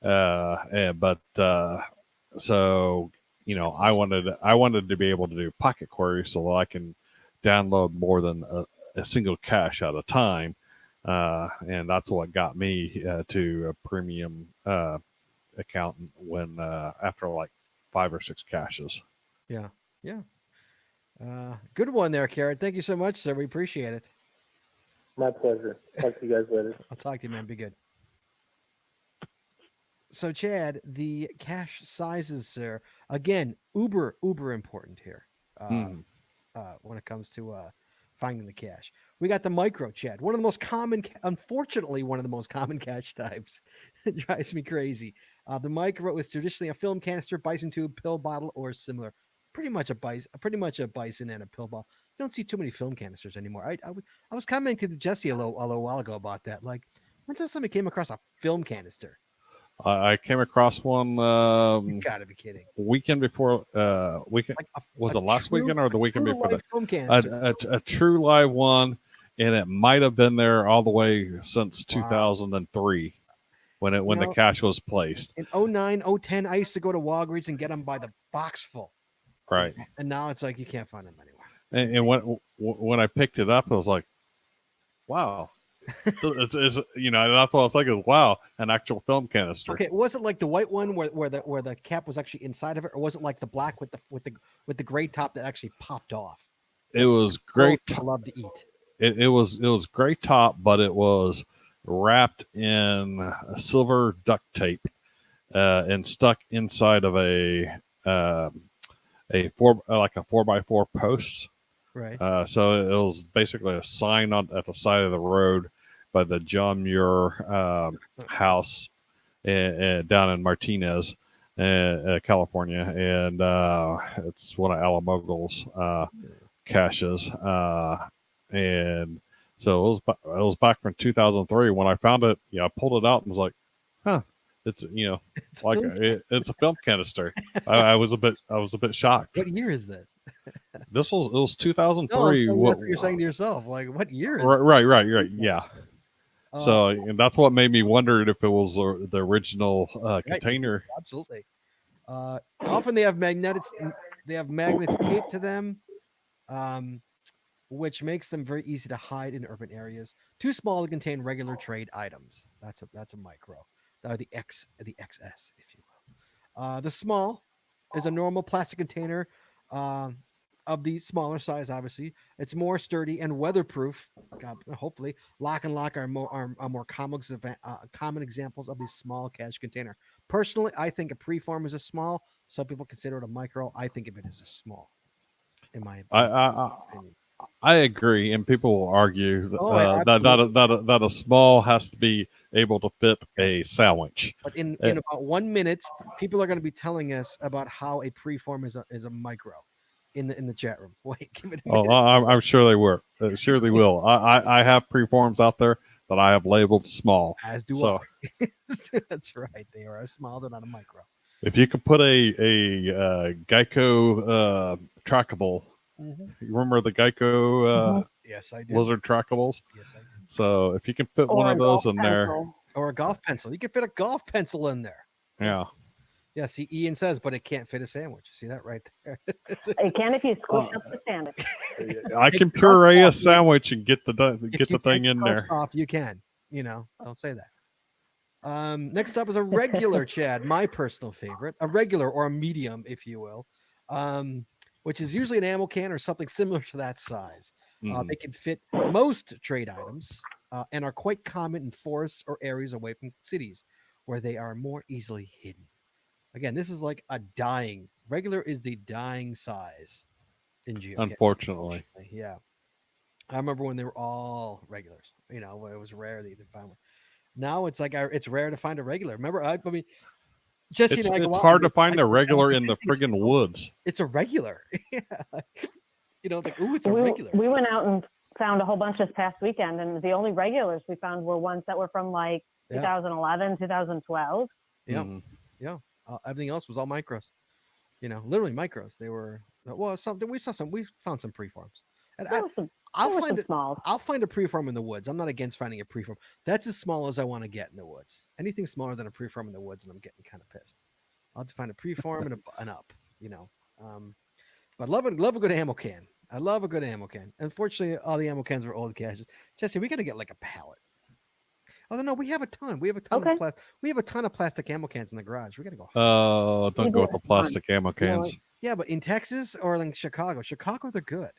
2010. So I wanted to be able to do pocket queries so that I can download more than a single cache at a time, and that's what got me to a premium account when after like 5 or 6 caches. Yeah. Good one there, Carrot. Thank you so much, sir. We appreciate it. My pleasure. Talk to you guys later. I'll talk to you, man. Be good. So, Chad, the cache sizes, sir, again, uber important here when it comes to finding the cache. We got the micro, Chad. One of the most common, unfortunately, one of the most common cache types. It drives me crazy. The micro is traditionally a film canister, bison tube, pill bottle, or similar. Pretty much a bison and a pill bottle. You don't see too many film canisters anymore. I was commenting to Jesse a little while ago about that. Like, when's the last time I came across a film canister? I came across one You gotta be kidding. weekend before weekend. Like Was it last weekend or the weekend true before life that? film canister. A true live one, and it might have been there all the way since Wow. 2003 when the know, cache was placed. In 09, 010, I used to go to Walgreens and get them by the box full. Right. And now it's like you can't find them anywhere. And when I picked it up, I was like, wow. it's that's what I was thinking. Wow, an actual film canister. Okay, was it like the white one where the cap was actually inside of it, or was it like the black with the gray top that actually popped off? It was great. I love to eat. It was gray top, but it was wrapped in a silver duct tape and stuck inside of a 4x4 post. Right. So it was basically a sign at the side of the road by the John Muir house down in Martinez, California, and it's one of Alamogo's caches. And so it was back from 2003 when I found it. Yeah, I pulled it out and was like, huh. It's it's a film canister. I was a bit shocked. What year is this? It was 2003. No, you're saying to yourself, like, what year is right. Yeah. So and that's what made me wonder if it was the original container. Absolutely. Often they have magnets taped to them, which makes them very easy to hide in urban areas. Too small to contain regular trade items. That's a micro. The XS, if you will. The small is a normal plastic container of the smaller size. Obviously, it's more sturdy and weatherproof. Hopefully, lock and lock are more common examples of this small cache container. Personally, I think a preform is a small. Some people consider it a micro. I think of it as a small. In my opinion. I agree, and people will argue that a small has to be able to fit a sandwich. But in about 1 minute, people are going to be telling us about how a preform is a micro in the chat room. Wait, give it a minute. I'm sure they were. Sure they will. I have preforms out there that I have labeled small. As do I. That's right. They are a small, they're not a micro. If you could put a Geico trackable. Mm-hmm. You remember the Geico yes, I do. Lizard trackables? Yes, I do. So if you can fit one of those in there. Or a golf pencil. You can fit a golf pencil in there. Yeah. Yeah, see, Ian says, but it can't fit a sandwich. See that right there? It can if you squish up the sandwich. I can puree a sandwich and get the thing in there. Off, you can. Don't say that. Next up is a regular, Chad, my personal favorite. A regular or a medium, if you will. Which is usually an ammo can or something similar to that size. They can fit most trade items and are quite common in forests or areas away from cities where they are more easily hidden. Again, this is like regular is the dying size in geocaching. Unfortunately. Yeah. I remember when they were all regulars, when it was rare that you could find one. Now it's like it's rare to find a regular. Remember, I mean, Jesse and I it's hard to find a regular in the friggin' woods. It's a regular. Yeah. It's a regular. We went out and found a whole bunch this past weekend, and the only regulars we found were ones that were from 2011, 2012. Yeah. Mm-hmm. Yeah. Everything else was all micros. Literally micros. They were we found some preforms. And I'll find a preform in the woods. I'm not against finding a preform. That's as small as I want to get in the woods. Anything smaller than a preform in the woods, and I'm getting kind of pissed. I'll have to find a preform and up. But love a good ammo can. I love a good ammo can. Unfortunately, all the ammo cans are old caches. Jesse, we got to get like a pallet. Oh no, we have a ton. We have a ton Okay. of we have a ton of plastic ammo cans in the garage. We got to go. Don't go with the plastic ammo cans. Yeah, but in Texas or in Chicago, they're good.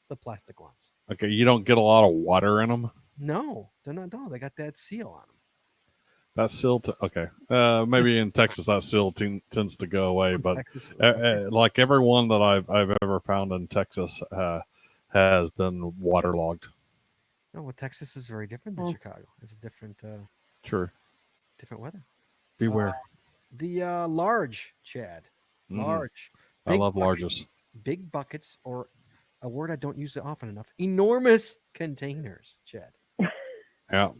The plastic ones. Okay, you don't get a lot of water in them. No, they're not. No, they got that seal on them. That seal, okay. Maybe in Texas that seal tends to go away, but like every one that I've ever found in Texas has been waterlogged. No, well, Texas is very different than Chicago. It's a different, sure, different weather. Beware. The large, Chad, large. I love larges. Big buckets, or a word I don't use often enough. Enormous containers, Chad. Yeah.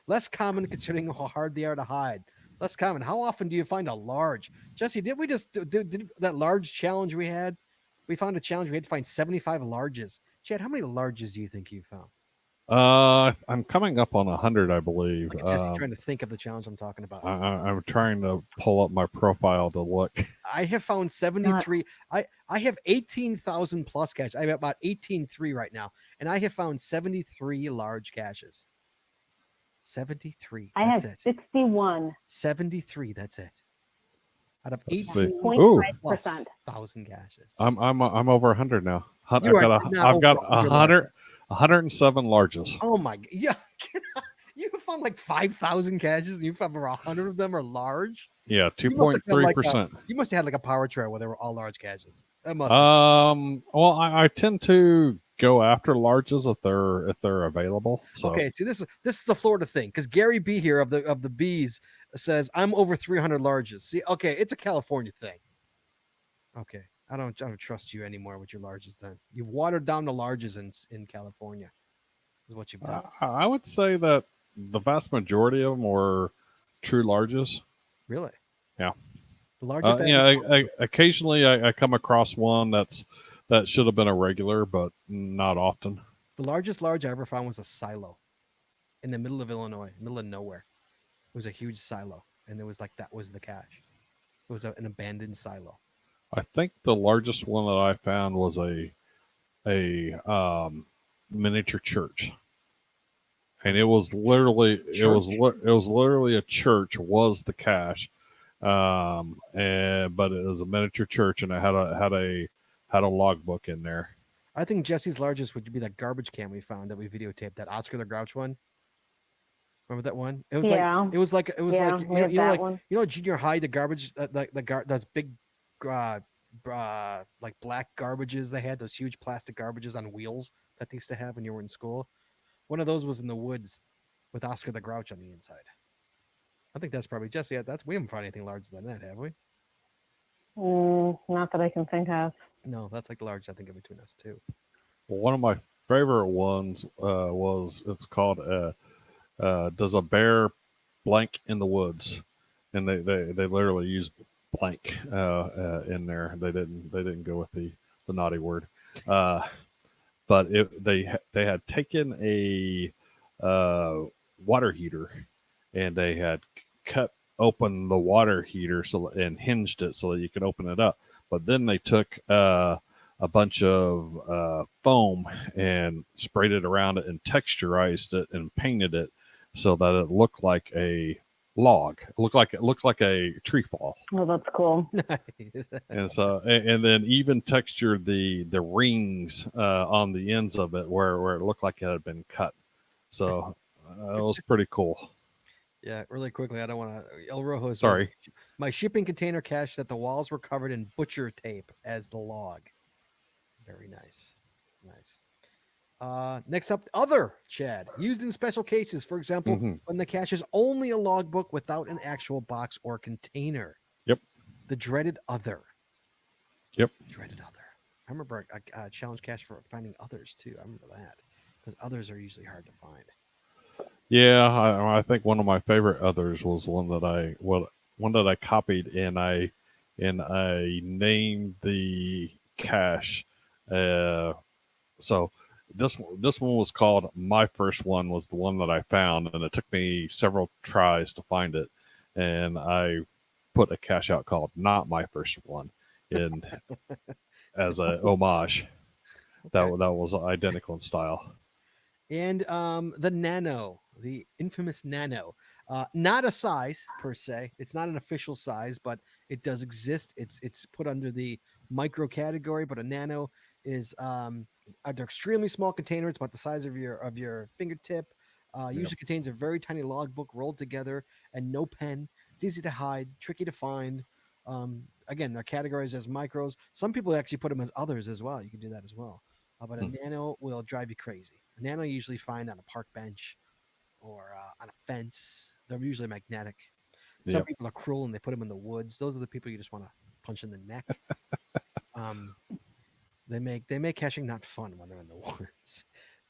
Less common considering how hard they are to hide. Less common. How often do you find a large? Jesse, did we just did that large challenge we had? We found a challenge. We had to find 75 larges. Chad, how many larges do you think you found? I'm coming up on 100, I believe. Look at Jesse trying to think of the challenge I'm talking about. I'm trying to pull up my profile to look. I have found 73. I have 18,000 plus caches. I have about 18,300 right now, and I have found 73 large caches. 73. I have 61. 73. That's it. Out of 18.5%. 1,000 caches. I'm over 100 now. I've You are got not I've got over 107 larges. Oh my! Yeah, you found like 5,000 caches, and you found over 100 of them are large. Yeah, 2.3%. You must have had like a power trail where they were all large caches. That must. Well, I tend to go after larges if they're available. So. Okay, see, this is the Florida thing, because Gary B here of the bees says I'm over 300 larges. See, okay, it's a California thing. Okay, I don't trust you anymore with your larges. Then you've watered down the larges in California. Is what you've done. I would say that the vast majority of them were true larges. Really? Yeah. The largest. Occasionally I come across one that should have been a regular, but not often. The largest large I ever found was a silo in the middle of Illinois, middle of nowhere. It was a huge silo, and it was like that was the cache. It was an abandoned silo. I think the largest one that I found was a miniature church, and it was literally literally a church was the cache, but it was a miniature church, and it had a logbook in there. I think Jesse's largest would be that garbage can we found that we videotaped, that Oscar the Grouch one. Remember that one? It was like junior high, the garbage those big like black garbages they had, those huge plastic garbages on wheels that they used to have when you were in school. One of those was in the woods with Oscar the Grouch on the inside. I think that's probably Jesse. We haven't found anything larger than that, have we? Not that I can think of. No, that's like large, I think, in between us too. Well, one of my favorite ones it's called Does a Bear Blank in the Woods? And they literally used blank in there. They didn't go with the naughty word. But they had taken a water heater, and they had cut open the water heater and hinged it so that you could open it up. But then they took a bunch of foam and sprayed it around it and texturized it and painted it so that it looked like a log. It looked like a tree fall. Oh, that's cool. and then even textured the rings on the ends of it where it looked like it had been cut. So it was pretty cool. Yeah, really quickly, I don't want to. El Rojo. Sorry. My shipping container cache that the walls were covered in butcher tape as the log. Very nice. Nice. Next up, other, Chad. Used in special cases, for example, when the cache is only a logbook without an actual box or container. Yep. The dreaded other. Yep. Dreaded other. I remember a challenge cache for finding others, too. I remember that. Because others are usually hard to find. Yeah, I think one of my favorite others was one that I copied and I named the cache. So this one was called My First One, was the one that I found, and it took me several tries to find it. And I put a cache out called Not My First One, in as a homage. That Okay. that was identical in style. And the Nano, the infamous Nano, not a size per se. It's not an official size, but it does exist. It's put under the micro category. But a Nano is an extremely small container. It's about the size of your fingertip. Usually contains a very tiny logbook rolled together and no pen. It's easy to hide, tricky to find. Again, they're categorized as micros. Some people actually put them as others as well. You can do that as well. But a Hmm. Nano will drive you crazy. A Nano you usually find on a park bench or on a fence. They're usually magnetic. Some Yep. people are cruel and they put them in the woods. Those are the people you just want to punch in the neck. Um, they make caching not fun when they're in the woods.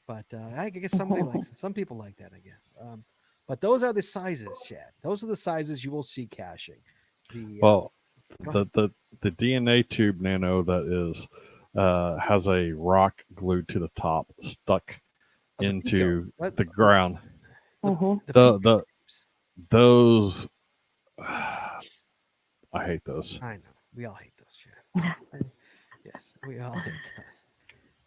But I guess some people like that. I guess. But those are the sizes, Chad. Those are the sizes you will see caching. The Well, go the ahead. the DNA tube nano that is has a rock glued to the top, stuck The Pico. into the ground. Mm-hmm. The The Pico the tubes. those I hate those. I know. We all hate those, Chad. Yes, we all hate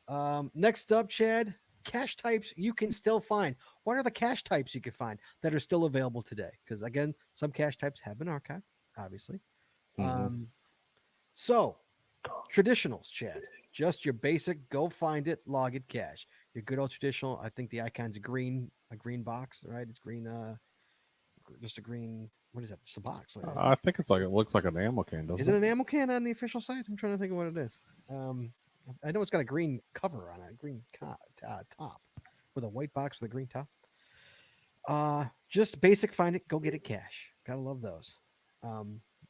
those. Next up, Chad, cache types you can still find. What are the cache types you can find that are still available today? Because again, some cache types have been archived, obviously. Hmm. So traditionals, Chad, just your basic go find it, log it cache. Your good old traditional. I think the icon's a green box, right? It's green. Just a green. What is that? Just a box. Right? I think it looks like an ammo can, Is doesn't it it? an ammo can on the official site? I'm trying to think of what it is. Um, I know it's got a green cover on it, a green top with a white box with a green top. Just basic find it, go get it cache. Gotta love those.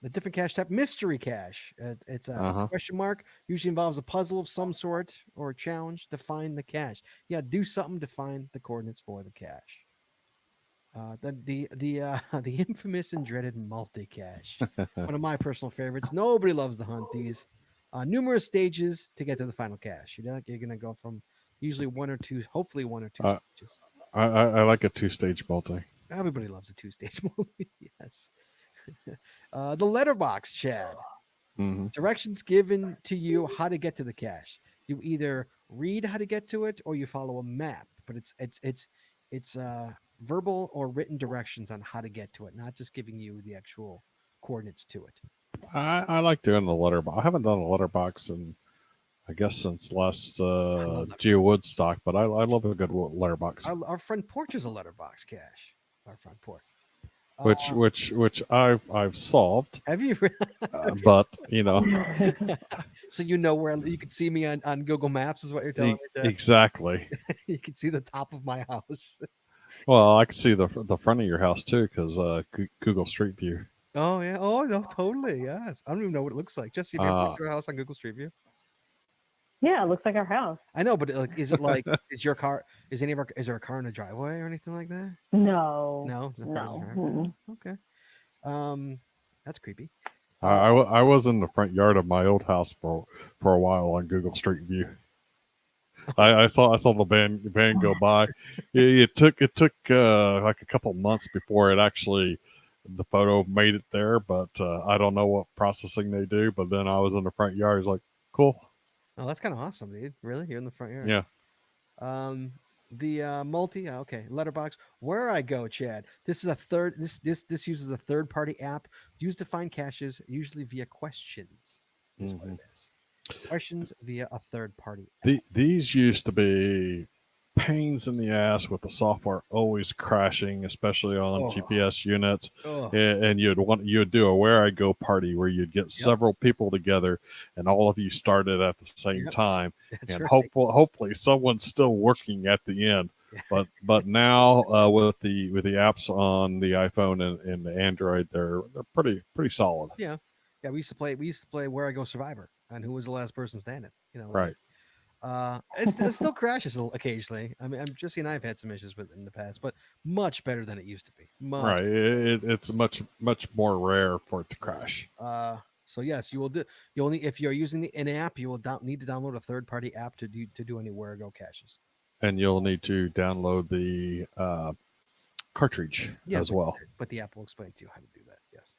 The different cache type, mystery cache. It's a Uh-huh. question mark. Usually involves a puzzle of some sort or a challenge to find the cache. Yeah, do something to find the coordinates for the cache. The infamous and dreaded multi cache, one of my personal favorites. Nobody loves to hunt these. Numerous stages to get to the final cache. You're gonna go from usually one or two, hopefully one or two Uh, stages. I like a two-stage multi. Everybody loves a two-stage movie. Yes. The letterbox, Chad. Hmm. Directions given to you how to get to the cache. You either read how to get to it or you follow a map. But it's verbal or written directions on how to get to it, not just giving you the actual coordinates to it. I like doing the letterbox. I haven't done a letterbox in I guess since last I love Geo letterbox. Woodstock, but I love a good letterbox. Our friend Porch is a letterbox cache. Our friend Porch. Uh, Which I've solved, have you? but you know So you know where you can see me on Google Maps is what you're telling me, Chad? exactly. You can see the top of my house. Well, I can see the front of your house too because Google Street View. Oh yeah. Oh no, totally. Yes. I don't even know what it looks like. Jesse, have you ever Uh, looked at our house on Google Street View? Yeah, it looks like our house. I know, but is it like is your car? Is there a car in the driveway or anything like that? No. No, no car in the No. driveway. Mm-mm. Okay. Um, that's creepy. I was in the front yard of my old house for a while on Google Street View. I saw the van go by. It took like a couple months before it actually the photo made it there, but I don't know what processing they do. But then I was in the front yard. It's like cool, Oh, that's kind of awesome, dude. Really, you're in the front yard. yeah. Um, the multi. Okay, letterbox. Where I go, Chad. This is a third. This uses a third party app used to find caches, usually via questions. Is what Hmm. it is. Questions via a third party app. These used to be pains in the ass with the software always crashing, especially on Oh, GPS units. oh, And you'd do a where I go party where you'd get yep, several people together and all of you started at the same yep. time, That's and right. hopefully someone's still working at the end. Yeah, But now with the apps on the iPhone and the Android, they're pretty solid. yeah, yeah. We used to play Where I Go Survivor, and who was the last person standing. Right. It still crashes occasionally. I mean, Jesse and I have had some issues with it in the past, but much better than it used to be. Much. Right. It's much more rare for it to Yes. crash. So yes, you will do. You only if you're using the in app, you will need to download a third party app to do any Where I Go caches. And you'll need to download the cartridge Yeah, as well. but the app will explain to you how to do that. Yes.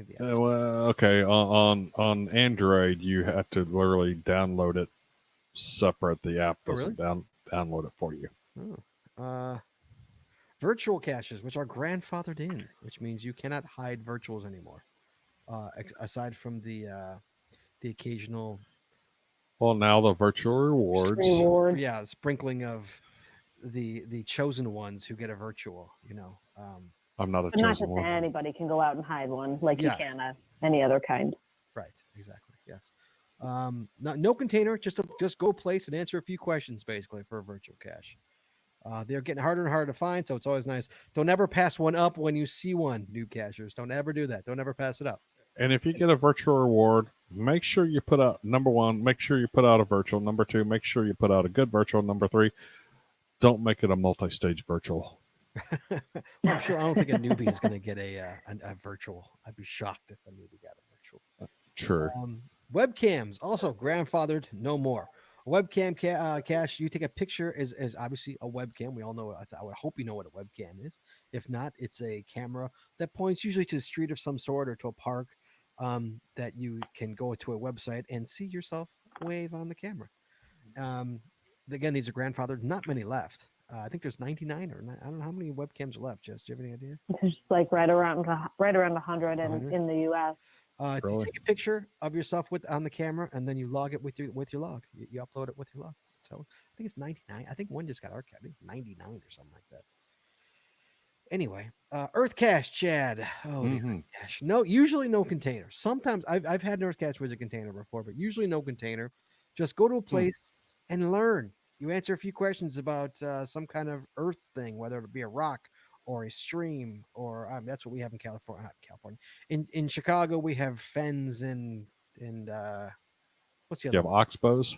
think the app. Well, okay. On Android, you have to literally download it separate. The app Oh, really? doesn't download it for you. Oh. Virtual caches, which are grandfathered in, which means you cannot hide virtuals anymore. Aside from the occasional, Well, now the virtual rewards. Reward. yeah, sprinkling of the chosen ones who get a virtual. I'm not a But not chosen just one. anybody can go out and hide one like Yeah. you can any other kind. Right, exactly. Yes. No container. Just go place and answer a few questions, basically, for a virtual cache. They're getting harder and harder to find, so it's always nice. Don't ever pass one up when you see one, new cachers. Don't ever do that. Don't ever pass it up. And if you get a virtual reward, make sure you put out number one. Make sure you put out a virtual. Number two, make sure you put out a good virtual. Number three, don't make it a multi-stage virtual. Well, I'm sure. I don't think a newbie is going to get a virtual. I'd be shocked if a newbie got a virtual. True. Webcams also grandfathered. No more. A webcam cache. You take a picture is obviously a webcam. We all know. I would hope you know what a webcam is. If not, it's a camera that points usually to a street of some sort or to a park. That you can go to a website and see yourself wave on the camera. Again, these are grandfathered. Not many left. I think there's 99 or I don't know how many webcams are left. Jess, do you have any idea? It's just like right around 100 in the U.S. You Really? take a picture of yourself on the camera, and then you log it with your log. You upload it with your log. So I think it's 99. I think one just got archived. I think 99 or something like that. Anyway, Earth Cache, Chad. Oh, the Earth Cache. No, usually no container. Sometimes I've had an Earth Cache with a container before, but usually no container. Just go to a place and learn. You answer a few questions about some kind of Earth thing, whether it be a rock or a stream, or that's what we have in California. Not California. In Chicago, we have fens and what's the other? You have oxbows.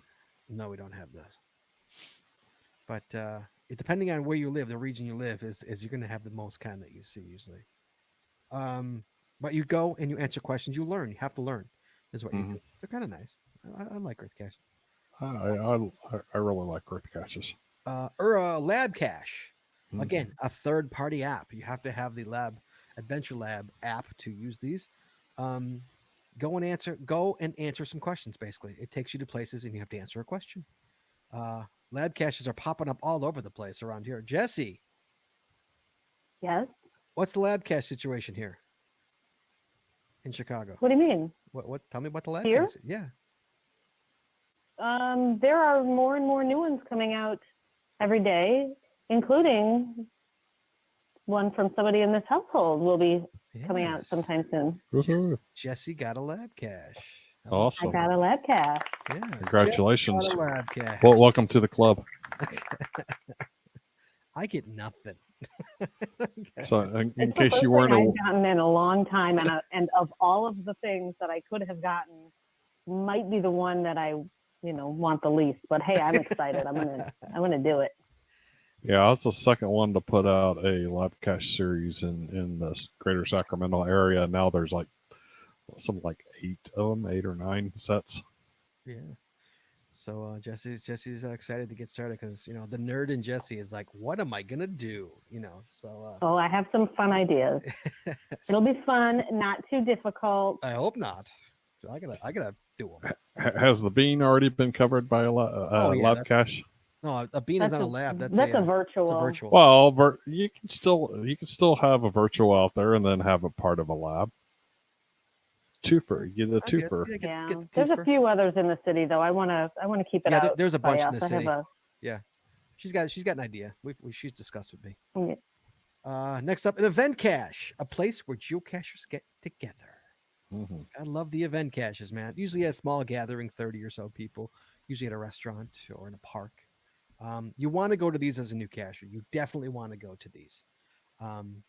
No, we don't have those. But depending on where you live, the region you live is you're going to have the most kind that you see usually. But you go and you answer questions. You learn. You have to learn. Is what you do. They're kind of nice. I like Earth Cache. I really like Earth caches. Or a lab cache. Again, a third-party app. You have to have the Adventure Lab app to use these. Go and answer some questions. Basically, it takes you to places and you have to answer a question. Lab caches are popping up all over the place around here. Jesse, Yes. what's the lab cache situation here in Chicago? What do you mean? What? Tell me about the lab Here? cache. Yeah. There are more and more new ones coming out every day, including one from somebody in this household will be coming out Yes. sometime soon. Woohoo. Jesse got a lab cache. Awesome. I got a lab cache. Yeah. Congratulations. Jesse got a lab cache. Well, welcome to the club. I get nothing. So, in It's the case first you thing weren't I've gotten in a long time, and of all of the things that I could have gotten, might be the one that I, want the least. But hey, I'm excited. I'm gonna do it. yeah, I was the second one to put out a lab cache series in the greater Sacramento area. Now there's something like 8 of them, 8 or 9 sets. Yeah. So Jesse's excited to get started because the nerd in Jesse is like, what am I gonna do? So. Oh, I have some fun ideas. It'll be fun, not too difficult. I hope not. I gotta do them. Has the bean already been covered by a lab cache? No, a bean is not a lab. That's a virtual. It's a virtual. Well, you can still have a virtual out there and then have a part of a lab. Twofer, you get a twofer. Yeah, Get the there's a twofer. few others in the city though. I want to keep it Yeah, out. there's a by bunch in us. the I have city. a- Yeah, she's got an idea. She's discussed with me. Yeah. Next up, an event cache, a place where geocachers get together. Mhm. I love the event caches, man. Usually a small gathering, 30 or so people, usually at a restaurant or in a park. You want to go to these as a new cacher. You definitely want to go to these.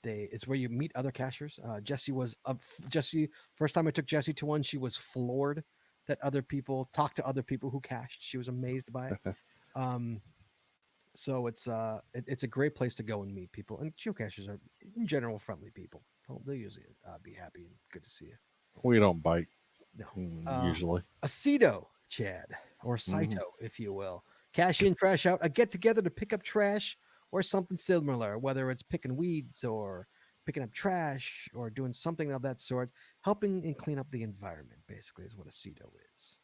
It's where you meet other cachers. Jesse, first time I took Jesse to one, she was floored that other people talked to other people who cached. She was amazed by it. So it's a great place to go and meet people. And geocachers are in general friendly people. They'll usually be happy and good to see you. We don't bite. No. Usually. A CETO, Chad, or Saito, if you will. Cash in, trash out. A get together to pick up trash or something similar, whether it's picking weeds or picking up trash or doing something of that sort, helping and clean up the environment. Basically, is what a CETO is.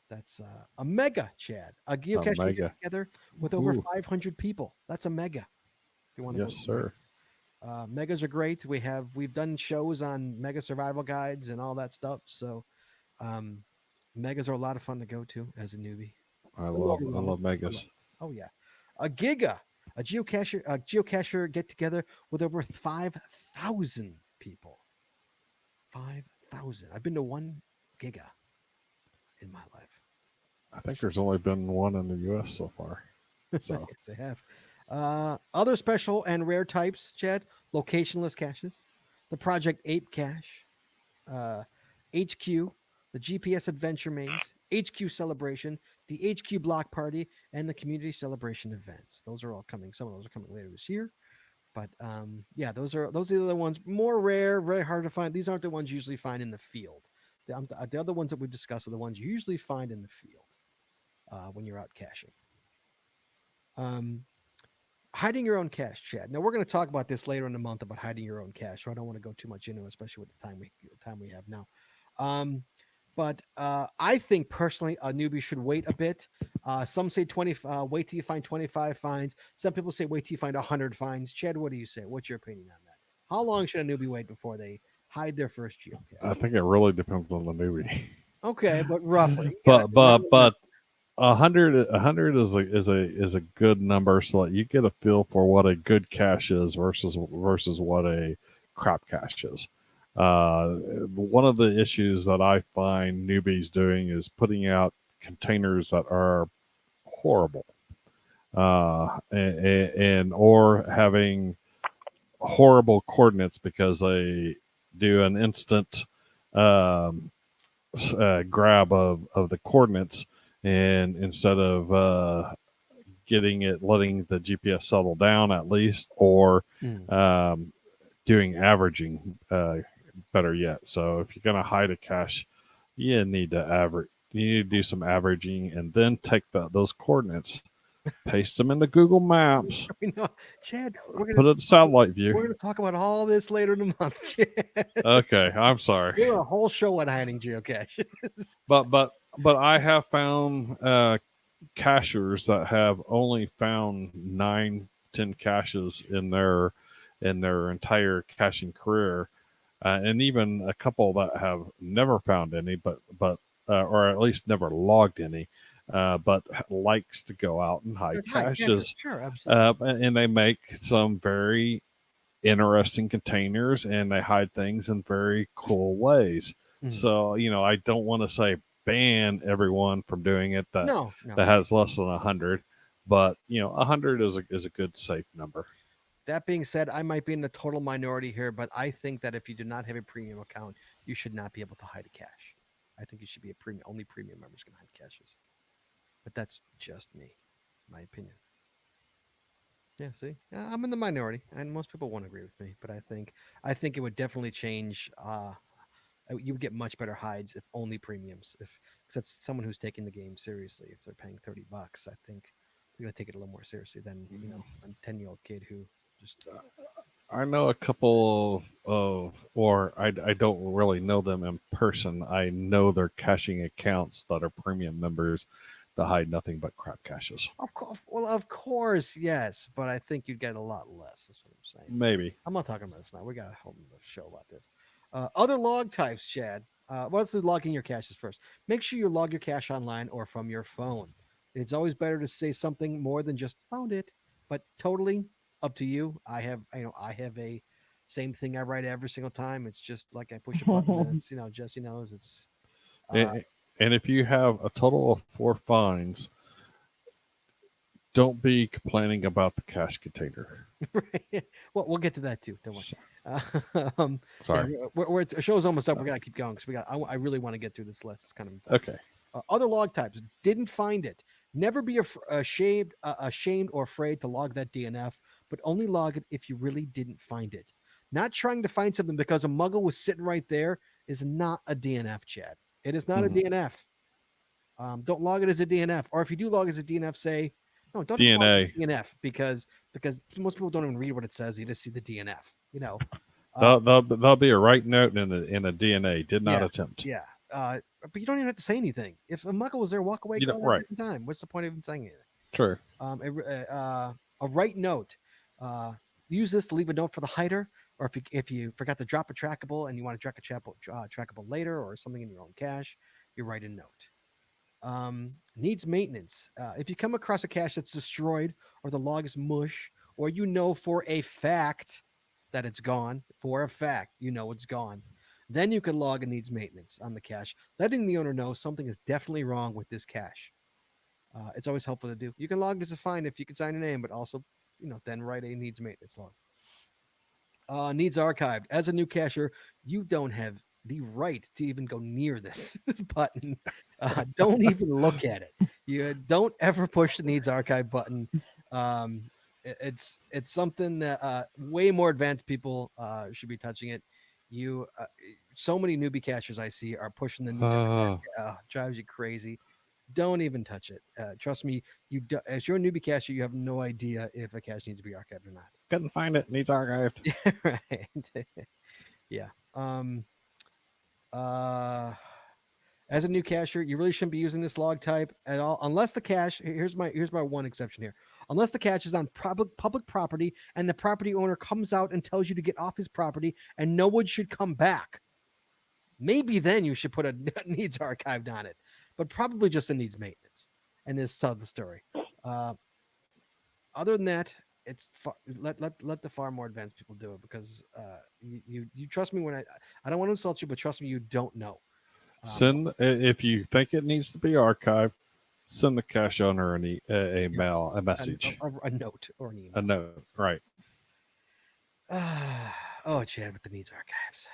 That's a mega, Chad. A geocache we get mega. together with over Ooh. 500 people. That's a mega. If you want to Yes, sir. megas are great. We've done shows on mega survival guides and all that stuff. So um, megas are a lot of fun to go to as a newbie. I love I megas. Oh yeah, a giga, a geocacher get together with over 5,000 people. 5,000. I've been to one giga in my life. I think there's only been one in the U.S. so far. So Yes, they have. Other special and rare types, Chad, locationless caches, the Project Ape cache, uh, HQ, the GPS Adventure Maze, HQ Celebration, the HQ Block Party, and the Community Celebration events. Those are all coming. Some of those are coming later this year. But yeah, those are the ones more rare, very hard to find. These aren't the ones you usually find in the field. The other ones that we've discussed are the ones you usually find in the field when you're out caching. Um, hiding your own cache, Chad. Now we're going to talk about this later in the month about hiding your own cache. So I don't want to go too much into it, especially with the time we have now. Um, but I think personally, a newbie should wait a bit. Some say 20. Wait till you find 25 finds. Some people say wait till you find 100 finds. Chad, what do you say? What's your opinion on that? How long should a newbie wait before they hide their first geocache? I think it really depends on the newbie. Okay, but roughly. But 100 is a good number so that you get a feel for what a good cache is versus what a crap cache is. One of the issues that I find newbies doing is putting out containers that are horrible, and or having horrible coordinates because they do an instant grab of the coordinates, and instead of letting the GPS settle down at least, or doing averaging, better yet. So if you're going to hide a cache, you need to average. You need to do some averaging, and then take those coordinates, paste them into Google Maps, Chad, put it in satellite we're view. going to talk about all this later in the month. Chad. Okay, I'm sorry. We're a whole show on hiding geocaches. But I have found cachers that have only found 9-10 caches in their entire caching career, and even a couple that have never found any, but or at least never logged any, but likes to go out and hide caches. Sure, absolutely. And they make some very interesting containers, and they hide things in very cool ways. So I don't want to say ban everyone from doing it that has less than 100, but 100 is a good safe number. That being said, I might be in the total minority here, but I think that if you do not have a premium account, you should not be able to hide a cache. I think you should be only premium members can hide caches. But that's just me, my opinion. Yeah, see, I'm in the minority, and most people won't agree with me. But I think it would definitely change. You would get much better hides if only premiums. If that's someone who's taking the game seriously, if they're paying $30, I think they're gonna take it a little more seriously than a 10-year-old kid who just. I know a couple or I don't really know them in person. I know their caching accounts that are premium members that hide nothing but crap caches. Of course, yes, but I think you'd get a lot less. That's what I'm saying. Maybe. I'm not talking about this now. We got a whole show about this. Other log types, Chad. Let's do logging your caches first. Make sure you log your cache online or from your phone. It's always better to say something more than just found it, but totally up to you. I have a same thing I write every single time. It's just like I push a button. And it's Jesse knows it's. And if you have a total of 4 finds, don't be complaining about the cache container. Right. Well, we'll get to that too. Don't worry. Sorry. Yeah, the show's almost up. We gotta keep going because I really want to get through this list. It's kind of important. Okay. Other log types. Didn't find it. Never be ashamed or afraid to log that DNF, but only log it if you really didn't find it. Not trying to find something because a muggle was sitting right there is not a DNF, Chad. It is not a DNF. Don't log it as a DNF. Or if you do log as a DNF, say, no, don't DNA. DNF because most people don't even read what it says. You just see the DNF. You know, There'll be a right note in a DNA. Did not yeah, attempt. yeah. But you don't even have to say anything. If a muckle was there, walk away. You know, Go right. every time. What's the point of even saying anything? True. A right note. Use this to leave a note for the hider, or if you forgot to drop a trackable and you want to track a trackable later or something in your own cache, you write a note. Needs maintenance. If you come across a cache that's destroyed or the log is mush, or you know for a fact that it's gone, for a fact you know it's gone, then you can log a needs maintenance on the cache, letting the owner know something is definitely wrong with this cache. It's always helpful to do. You can log as a fine if you can sign your name, but also, then write a needs maintenance log. Needs archived. As a new cacher, you don't have the right to even go near this this button. Don't even look at it. You don't ever push the needs archive button. It's something that way more advanced people should be touching it. So many newbie cachers I see are pushing the needs archive. Drives you crazy. Don't even touch it. Trust me, as you're a newbie cacher, you have no idea if a cache needs to be archived or not. Couldn't find it. Needs archived. Right. Yeah. As a new cacher, you really shouldn't be using this log type at all, unless the cache. Here's my one exception here. Unless the cache is on public property and the property owner comes out and tells you to get off his property and no one should come back. Maybe then you should put a needs archived on it, but probably just a needs maintenance. And this tells the story. Other than that, it's let the far more advanced people do it, because you trust me when I don't want to insult you, but trust me, you don't know. Send if you think it needs to be archived, send the cache owner a mail, a message, a note or an email. a note. Right. Chad with the needs archives.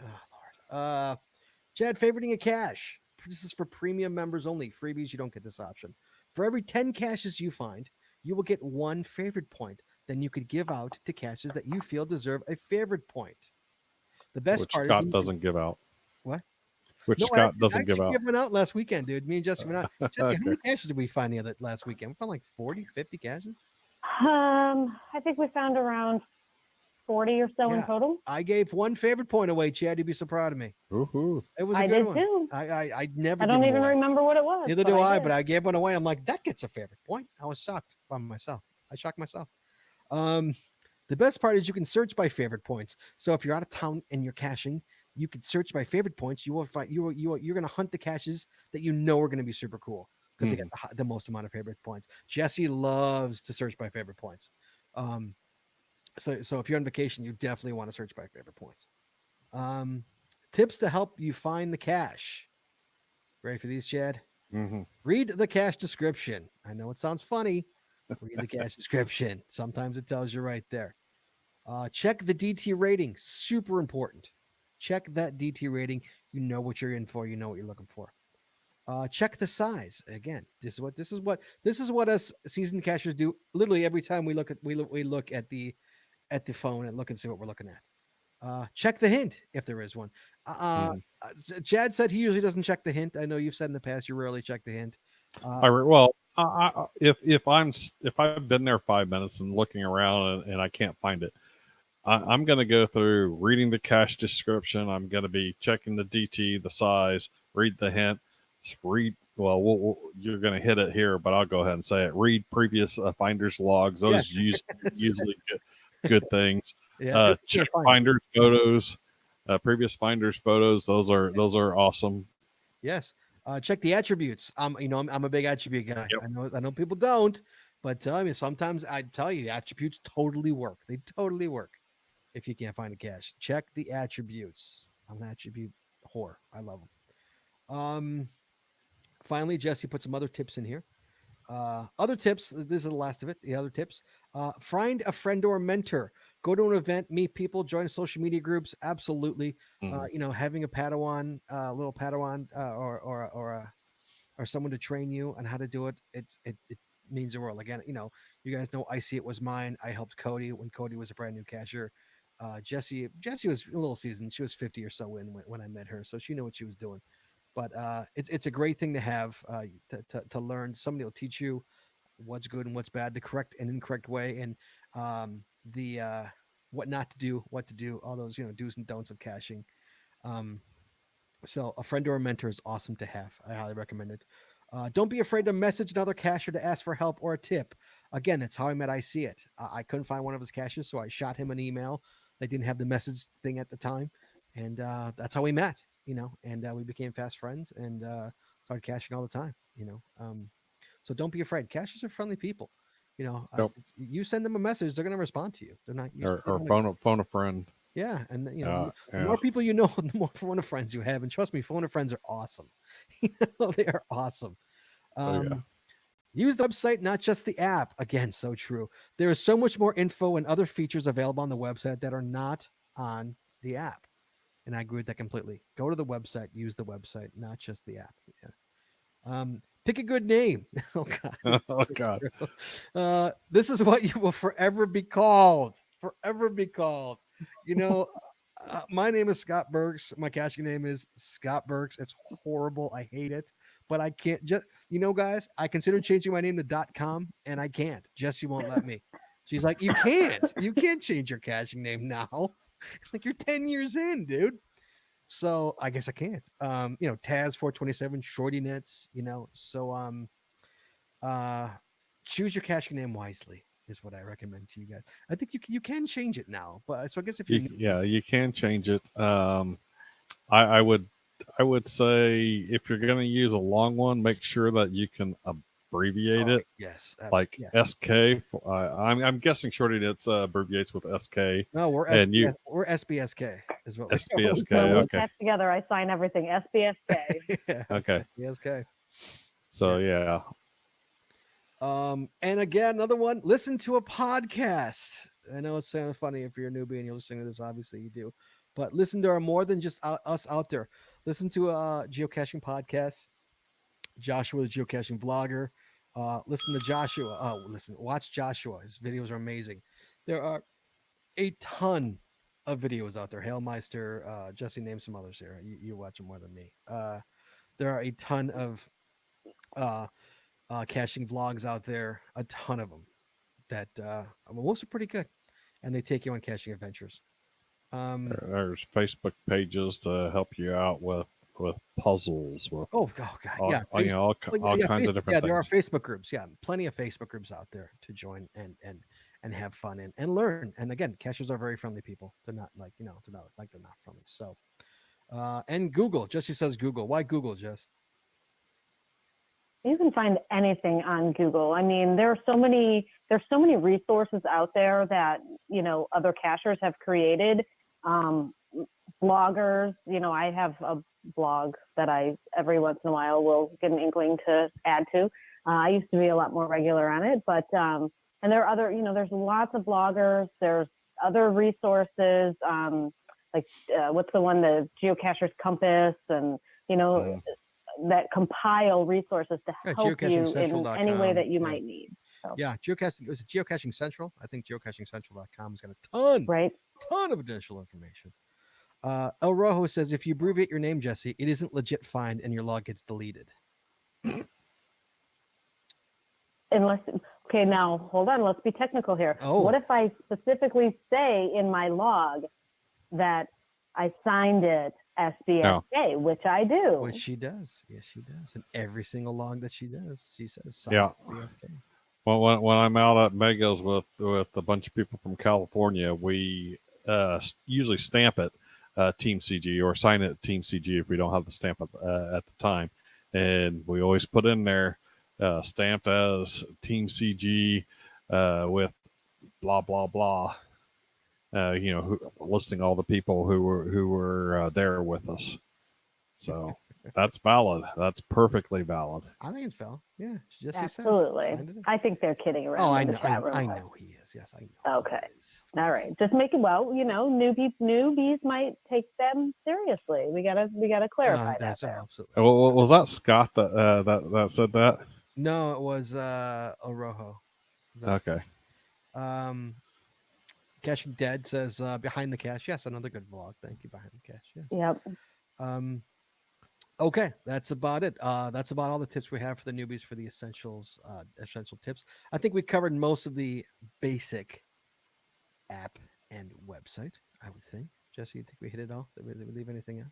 Oh Lord. Chad, favoriting a cache. This is for premium members only. Freebies, you don't get this option. For every 10 caches you find, you will get one favorite point. Then you could give out to caches that you feel deserve a favorite point. The best Which part Scott doesn't give out. What? Which No, Scott doesn't give out. Jesse went out last weekend, dude. Me and Jesse went out. Jesse, Okay. how many caches did we find last weekend? We found like 40, 50 caches. I think we found around 40 or so in total. I gave one favorite point away, Chad. You'd be so proud of me. Ooh. It was a I good did one. too. I never. I don't even remember what it was. Neither do I, did. but I gave one away. I'm like, that gets a favorite point. I was shocked by myself. I shocked myself. The best part is you can search by favorite points. So if you're out of town and you're caching, you can search by favorite points. You will find you're going to hunt the caches that you know are going to be super cool because they get the most amount of favorite points. Jesse loves to search by favorite points. So if you're on vacation, you definitely want to search by favorite points. Tips to help you find the cache. Ready for these, Chad? Mm-hmm. Read the cache description. I know it sounds funny. Read the cache description. Sometimes it tells you right there. Check the DT rating. Super important. Check that DT rating. You know what you're in for. You know what you're looking for. Check the size. Again, this is what us seasoned cachers do. Literally every time we look at the phone and look and see what we're looking at. Check the hint if there is one. Chad said he usually doesn't check the hint. I know you've said in the past you rarely check the hint. If I've been there 5 minutes and looking around and I can't find it, I'm going to go through reading the cache description. I'm going to be checking the DT, the size, read the hint, you're going to hit it here, but I'll go ahead and say it. Read previous finders logs. Those usually good things. Yeah, check finders photos, previous finders photos. Those are awesome. Yes. Check the attributes. I'm a big attribute guy. Yep. I know people don't, but sometimes I tell you, attributes totally work. They totally work. If you can't find a cache, check the attributes. I'm an attribute whore. I love them. Finally, Jesse put some other tips in here. Other tips. This is the last of it. The other tips. Find a friend or a mentor. Go to an event, meet people, join social media groups. Absolutely. Having a Padawan, little Padawan, or someone to train you on how to do it. It means the world. Again, you guys know I See It Was Mine. I helped Cody when Cody was a brand new cacher. Jessie was a little seasoned. She was 50 or so in when I met her, so she knew what she was doing. But it's a great thing to have to learn. Somebody will teach you what's good and what's bad, the correct and incorrect way, and what not to do, what to do, all those do's and don'ts of caching. Um, so a friend or a mentor is awesome to have. I highly recommend it. Don't be afraid to message another cacher to ask for help or a tip. Again, that's how I met I See It. I couldn't find one of his caches, so I shot him an email. They didn't have the message thing at the time, and that's how we met. And we became fast friends and started caching all the time. So don't be afraid. Cachers are friendly people. Yep. You send them a message, they're going to respond to you. They're not Or phone a friend. yeah, and the Yeah. more people you know, the more phone of friends you have. And trust me, phone of friends are awesome. They are awesome. Oh, yeah. Use the website, not just the app. Again, so true. There is so much more info and other features available on the website that are not on the app. And I agree with that completely. Go to the website, use the website, not just the app. Yeah. Pick a good name. Oh God. Oh God. This is what you will forever be called. Forever be called. My name is Scott Burks. My caching name is Scott Burks. It's horrible. I hate it, but I can't just, guys, I considered changing my name to .com and I can't. Jesse won't let me. She's like, you can't change your caching name now. Like you're 10 years in, dude. So I guess I can't. Taz 427 Shorty Nets, so choose your caching name wisely is what I recommend to you guys. I think you can change it now, but so I guess if you can change it. I would say if you're going to use a long one, make sure that you can abbreviate it. Yes, like yeah. SK. I'm guessing Shorty Nets abbreviates with SK. No, we're we're SBSK is what SBSK. When we Okay. catch together, I sign everything SBSK. Yeah, Okay. SBSK. So yeah. And again, another one. Listen to a podcast. I know it's kind of funny if you're a newbie and you're listening to this. Obviously, you do, but listen to our more than just us out there. Listen to a geocaching podcast. Joshua, the geocaching vlogger. Listen to Joshua. Watch Joshua. His videos are amazing. There are a ton of videos out there. Hailmeister, Jesse named some others here. You watch them more than me. There are a ton of caching vlogs out there. A ton of them that most are pretty good, and they take you on caching adventures. There's Facebook pages to help you out with puzzles. With God, yeah, all kinds of different things. There are Facebook groups. Yeah, plenty of Facebook groups out there to join and have fun and learn. And again, cachers are very friendly people. They're not like they're not friendly. So, and Google. Jesse says Google. Why Google, Jess? You can find anything on Google. I mean, there's so many resources out there that other cachers have created. Bloggers, I have a blog that I every once in a while will get an inkling to add to. I used to be a lot more regular on it, but and there are other, there's lots of bloggers. There's other resources, like what's the one, the Geocacher's Compass, and that compile resources to help you in any way that you might need. So. Yeah, geocaching. Was it Geocaching Central? I think geocachingcentral.com has got a ton of additional information. El Rojo says, if you abbreviate your name, Jesse, it isn't legit find and your log gets deleted. Okay, now hold on. Let's be technical here. Oh. What if I specifically say in my log that I signed it SBSK, which I do. Which she does. Yes, she does. And every single log that she does, she says SBSK. Well, when I'm out at Megas with a bunch of people from California, we usually stamp it Team CG or sign it Team CG if we don't have the stamp at the time. And we always put in there stamped as Team CG with blah, blah, blah. Listing all the people who were there with us. So that's valid. That's perfectly valid. I think it's valid. Yeah, absolutely. I think they're kidding around. Oh, in the chat room. I know he is. Yes, I know. Okay. All right. Just make it newbies might take them seriously. We gotta clarify that. There. Absolutely. Was that Scott that said that? No, it was Orojo. Okay. Caching Dead says Behind the Cache. Yes, another good vlog. Thank you, Behind the Cache. Yes. Yep. Okay, that's about it. That's about all the tips we have for the newbies for the essential tips. I think we covered most of the basic app and website, I would think. Jesse, you think we hit it all? Did we leave anything out?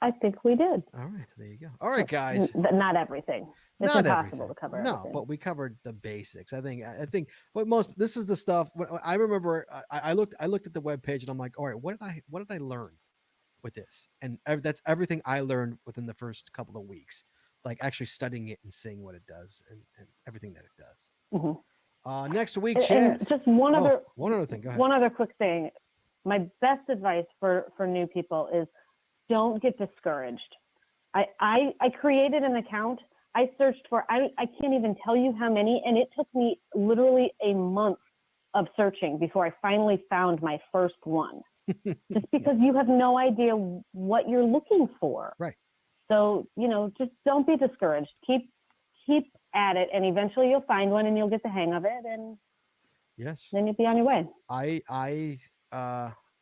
I think we did. All right, there you go. All right, guys. Not everything. It's Not impossible everything. to cover No, everything. but we covered the basics. I think what most this is the stuff. I remember I looked at the webpage and I'm like, all right, what did I learn with this? And that's everything I learned within the first couple of weeks, like actually studying it and seeing what it does and everything that it does. Mm-hmm. Next week, And Chad. just one other thing. Go ahead. One other quick thing. My best advice for new people is don't get discouraged. I created an account. I searched for, I can't even tell you how many, and it took me literally a month of searching before I finally found my first one. Just because you have no idea what you're looking for. Right. So, just don't be discouraged. Keep at it, and eventually you'll find one and you'll get the hang of it, and yes, then you'll be on your way.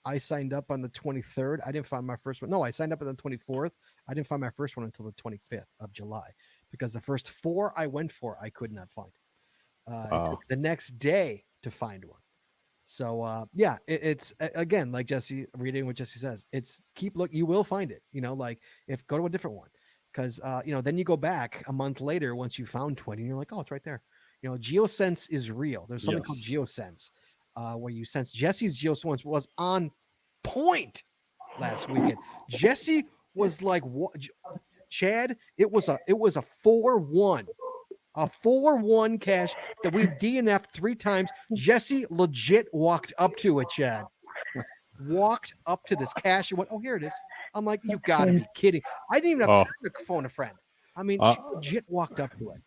I signed up on the 23rd. I didn't find my first one. No, I signed up on the 24th. I didn't find my first one until the 25th of July because the first 4 I went for, I could not find. It took the next day to find one. So, it's again, like Jesse, reading what Jesse says, it's keep look, you will find it, like if go to a different one. Because, then you go back a month later, once you found 20 and you're like, oh, it's right there. GeoSense is real. There's something called GeoSense. Where you sense Jesse's GeoSense was on point last weekend. Jesse was like, what? Chad, it was a 4-1, a 4-1 cache that we've DNF'd 3 times. Jesse legit walked up to it, Chad. Walked up to this cache and went, oh, here it is. I'm like, you gotta be kidding. I didn't even have time to phone a friend. I mean, she legit walked up to it.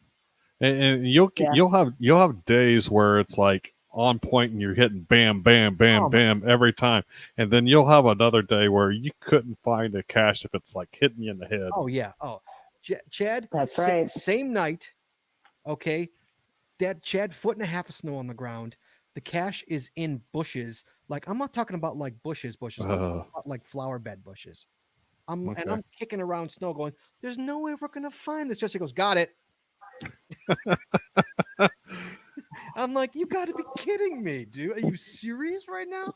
And you'll have days where it's like on point and you're hitting bam, bam, bam, bam every time. And then you'll have another day where you couldn't find a cache if it's like hitting you in the head. Oh, yeah. Oh, Chad, that's right. Same night. Okay. That Chad, 1.5 feet of snow on the ground. The cache is in bushes. Like, I'm not talking about like bushes. I'm talking about like flower bed bushes. And I'm kicking around snow going, there's no way we're going to find this. Jesse goes, got it. I'm like, you got to be kidding me, dude. Are you serious right now?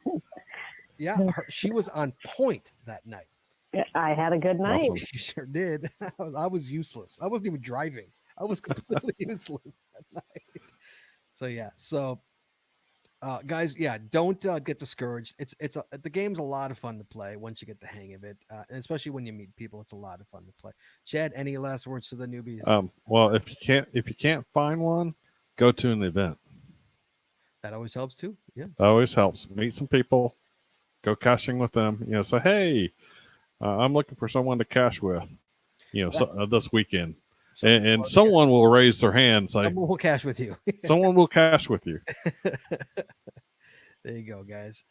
Yeah, she was on point that night. Yeah, I had a good night. Awesome. You sure did. I was useless. I wasn't even driving. I was completely useless that night. So yeah. So, guys, yeah, don't get discouraged. The game's a lot of fun to play once you get the hang of it, and especially when you meet people, it's a lot of fun to play. Chad, any last words to the newbies? Well, if you can't find one, go to an event. That always helps too. Yeah, that always helps. Meet some people, go caching with them. Say, hey, I'm looking for someone to cache with. This weekend, and someone will raise their hand. Say, someone will cache with you. Someone will cache with you. There you go, guys.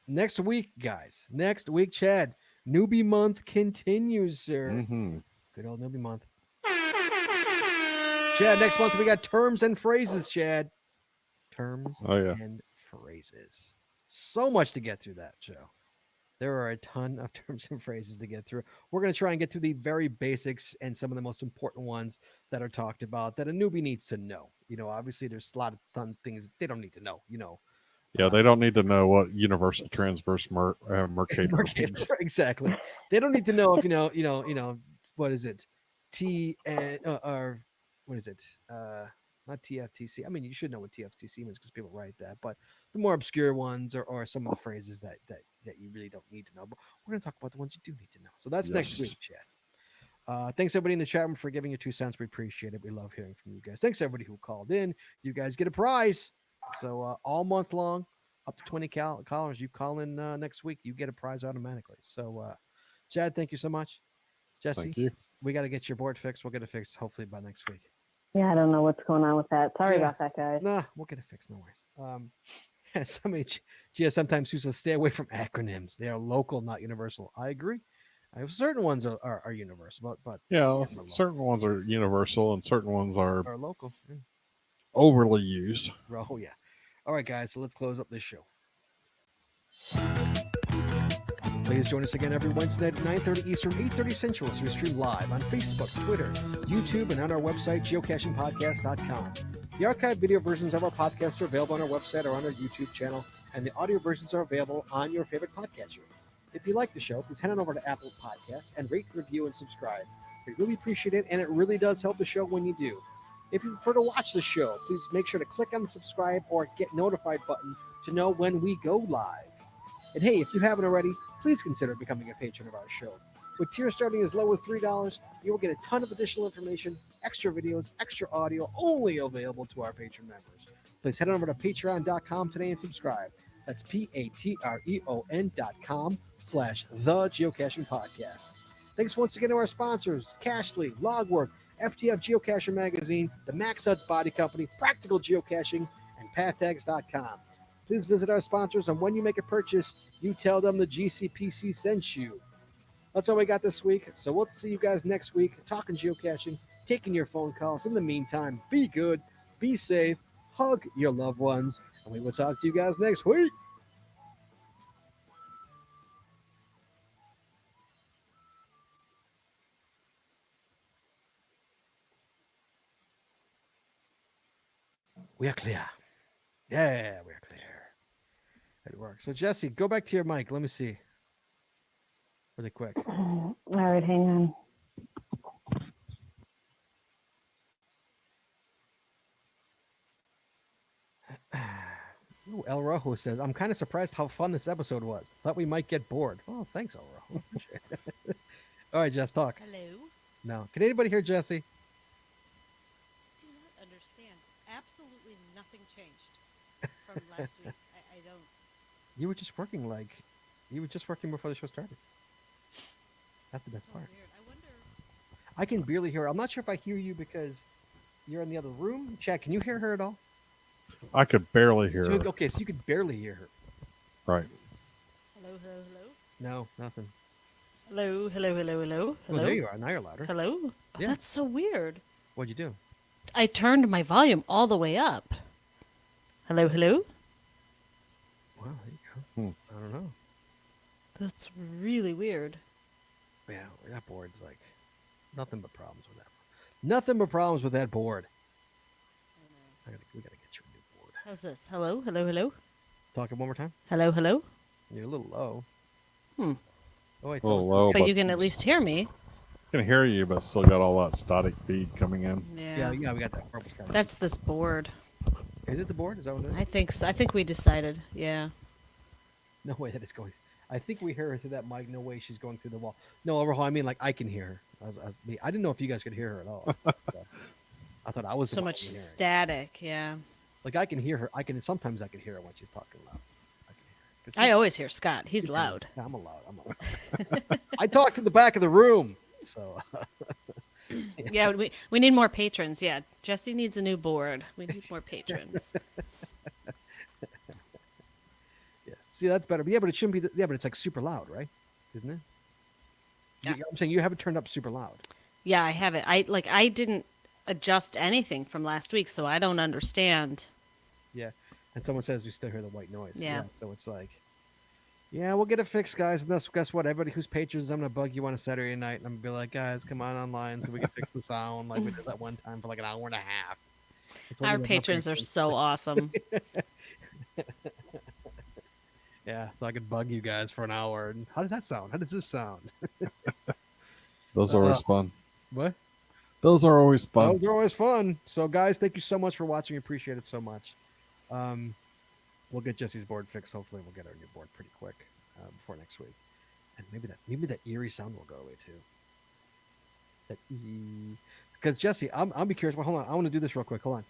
Next week, guys. Next week, Chad. Newbie month continues, sir. Mm-hmm. Good old newbie month. Chad, next month we got terms and phrases, Chad. Terms and phrases. So much to get through that show. There are a ton of terms and phrases to get through. We're going to try and get through the very basics and some of the most important ones that are talked about that a newbie needs to know. Obviously there's a lot of fun things they don't need to know, Yeah, they don't need to know what universal transverse Mercator means. Exactly. They don't need to know if what is it? Or what is it? Not TFTC. I mean, you should know what TFTC means because people write that, but the more obscure ones or some of the phrases that you really don't need to know. But we're going to talk about the ones you do need to know. So that's next week, Chad. Thanks everybody in the chat room for giving your 2 cents. We appreciate it. We love hearing from you guys. Thanks everybody who called in. You guys get a prize. So all month long, up to 20 callers, you call in next week, you get a prize automatically. So Chad, thank you so much. Jesse, thank you. We got to get your board fixed. We'll get it fixed hopefully by next week. Yeah, I don't know what's going on with that. Sorry about that, guys. Nah, we'll get it fixed. No worries. Somebody sometimes used to stay away from acronyms. They are local, not universal. I agree. Certain ones are universal, but yeah, certain ones are universal and certain ones are local. Yeah. Overly used. Oh yeah. All right, guys. So let's close up this show. Please join us again every Wednesday at 9:30 Eastern, 8:30 Central as we stream live on Facebook, Twitter, YouTube, and on our website, geocachingpodcast.com. The archived video versions of our podcasts are available on our website or on our YouTube channel, and the audio versions are available on your favorite podcatcher. If you like the show, please head on over to Apple Podcasts and rate, review, and subscribe. We really appreciate it, and it really does help the show when you do. If you prefer to watch the show, please make sure to click on the subscribe or get notified button to know when we go live. And hey, if you haven't already, please consider becoming a patron of our show. With tiers starting as low as $3, you will get a ton of additional information, extra videos, extra audio, only available to our patron members. Please head on over to patreon.com today and subscribe. That's patreon.com/The Geocaching Podcast. Thanks once again to our sponsors, Cashly, Logwork, FTF Geocacher Magazine, the Max Huts Body Company, Practical Geocaching, and PathTags.com. Please visit our sponsors, and when you make a purchase, you tell them the GCPC sent you. That's all we got this week, so we'll see you guys next week, talking geocaching, taking your phone calls. In the meantime, be good, be safe, hug your loved ones, and we will talk to you guys next week. We are clear. Yeah, we're clear. It works. So, Jesse, go back to your mic. Let me see. Really quick. All right, hang on. Ooh, El Rojo says, I'm kind of surprised how fun this episode was. Thought we might get bored. Oh, thanks, El Rojo. All right, Jess, talk. Hello? No. Can anybody hear Jesse? Do not understand. Absolutely nothing changed from last week. I don't. You were just working before the show started. That's the best So part. weird. I wonder. I can barely hear her. I'm not sure if I hear you because you're in the other room. Chad, can you hear her at all? I could barely hear her. Okay, so you could barely hear her. Right. Hello, hello, hello. No, nothing. Hello, hello, hello, hello. Well, there you are. Now you're louder. Hello? Oh, Yeah. that's so weird. What'd you do? I turned my volume all the way up. Hello, hello? Wow, there you go. I don't know. That's really weird. Yeah, that board's like nothing but problems with that. Nothing but problems with that board. We gotta get you a new board. How's this? Hello, hello, hello? Talk it one more time. Hello, hello? You're a little low. Hmm. Oh wait, A little someone- low, But you can at least hear me. can hear you, but still got all that static feed coming in. Yeah, we got that purple stuff. That's this board. Is it the board? Is that what it is? I think so. I think we decided. Yeah. No way that is going. I think we hear her through that mic. No way she's going through the wall. No, overhaul. I mean, like I can hear her. I didn't know if you guys could hear her at all. So, I thought I was the So one much hearing. static. Yeah. Like I can hear her. Sometimes I can hear her when she's talking loud. I can hear her. 'Cause I she- always hear Scott. He's loud. Yeah, I'm loud. I talk to the back of the room. So Yeah, we need more patrons. Yeah, Jesse needs a new board. We need more patrons. yeah. See, that's better. But yeah, but it shouldn't be. Yeah, but it's like super loud, right? Isn't it? Yeah. I'm saying you have it turned up super loud. Yeah, I have it. I didn't adjust anything from last week, so I don't understand. Yeah. And someone says we still hear the white noise. Yeah. So it's like, yeah, we'll get it fixed, guys. And that's guess what? Everybody who's patrons, I'm gonna bug you on a Saturday night, and I'm gonna be like, guys, come on online so we can fix the sound like we did that one time for like an hour and a half. I told Our you about my patrons are so awesome. Yeah, so I could bug you guys for an hour. And how does that sound? How does this sound? Those are always fun. What? Those are always Oh, fun. they're always fun. So, guys, thank you so much for watching. Appreciate it so much. We'll get Jesse's board fixed. Hopefully, we'll get our new board pretty quick before next week. And maybe that eerie sound will go away too. That because Jesse, I'll be curious. Well, hold on. I want to do this real quick. Hold on.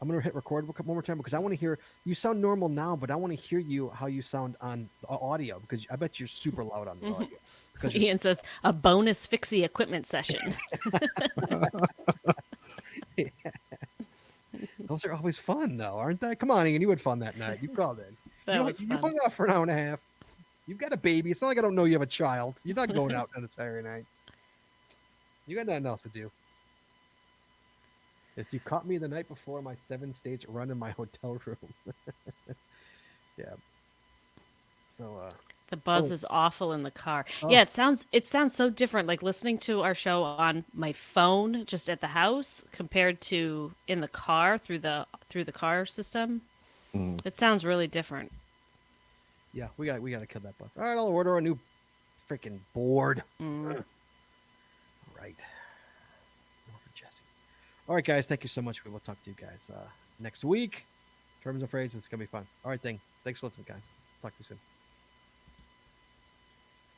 I'm gonna hit record one more time because I want to hear you sound normal now, but I want to hear you how you sound on audio because I bet you're super loud on the audio. Because you're- Ian says a bonus fixie equipment session. Those are always fun, though, aren't they? Come on, Ian, you had fun that night. You called in. That was You fun. hung out for an hour and a half. You've got a baby. It's not like I don't know you have a child. You're not going out on a Saturday night. You got nothing else to do. Yes, you caught me the night before my 7 states run in my hotel room. Yeah. So, The buzz Oh. is awful in the car. Oh. Yeah, it sounds so different. Like listening to our show on my phone, just at the house, compared to in the car through the car system. It sounds really different. Yeah, we got to kill that buzz. All right, I'll order a new freaking board. All right. More for Jesse. All right, guys. Thank you so much. We will talk to you guys next week. Terms and phrases. It's gonna be fun. All right, thanks for listening, guys. Talk to you soon.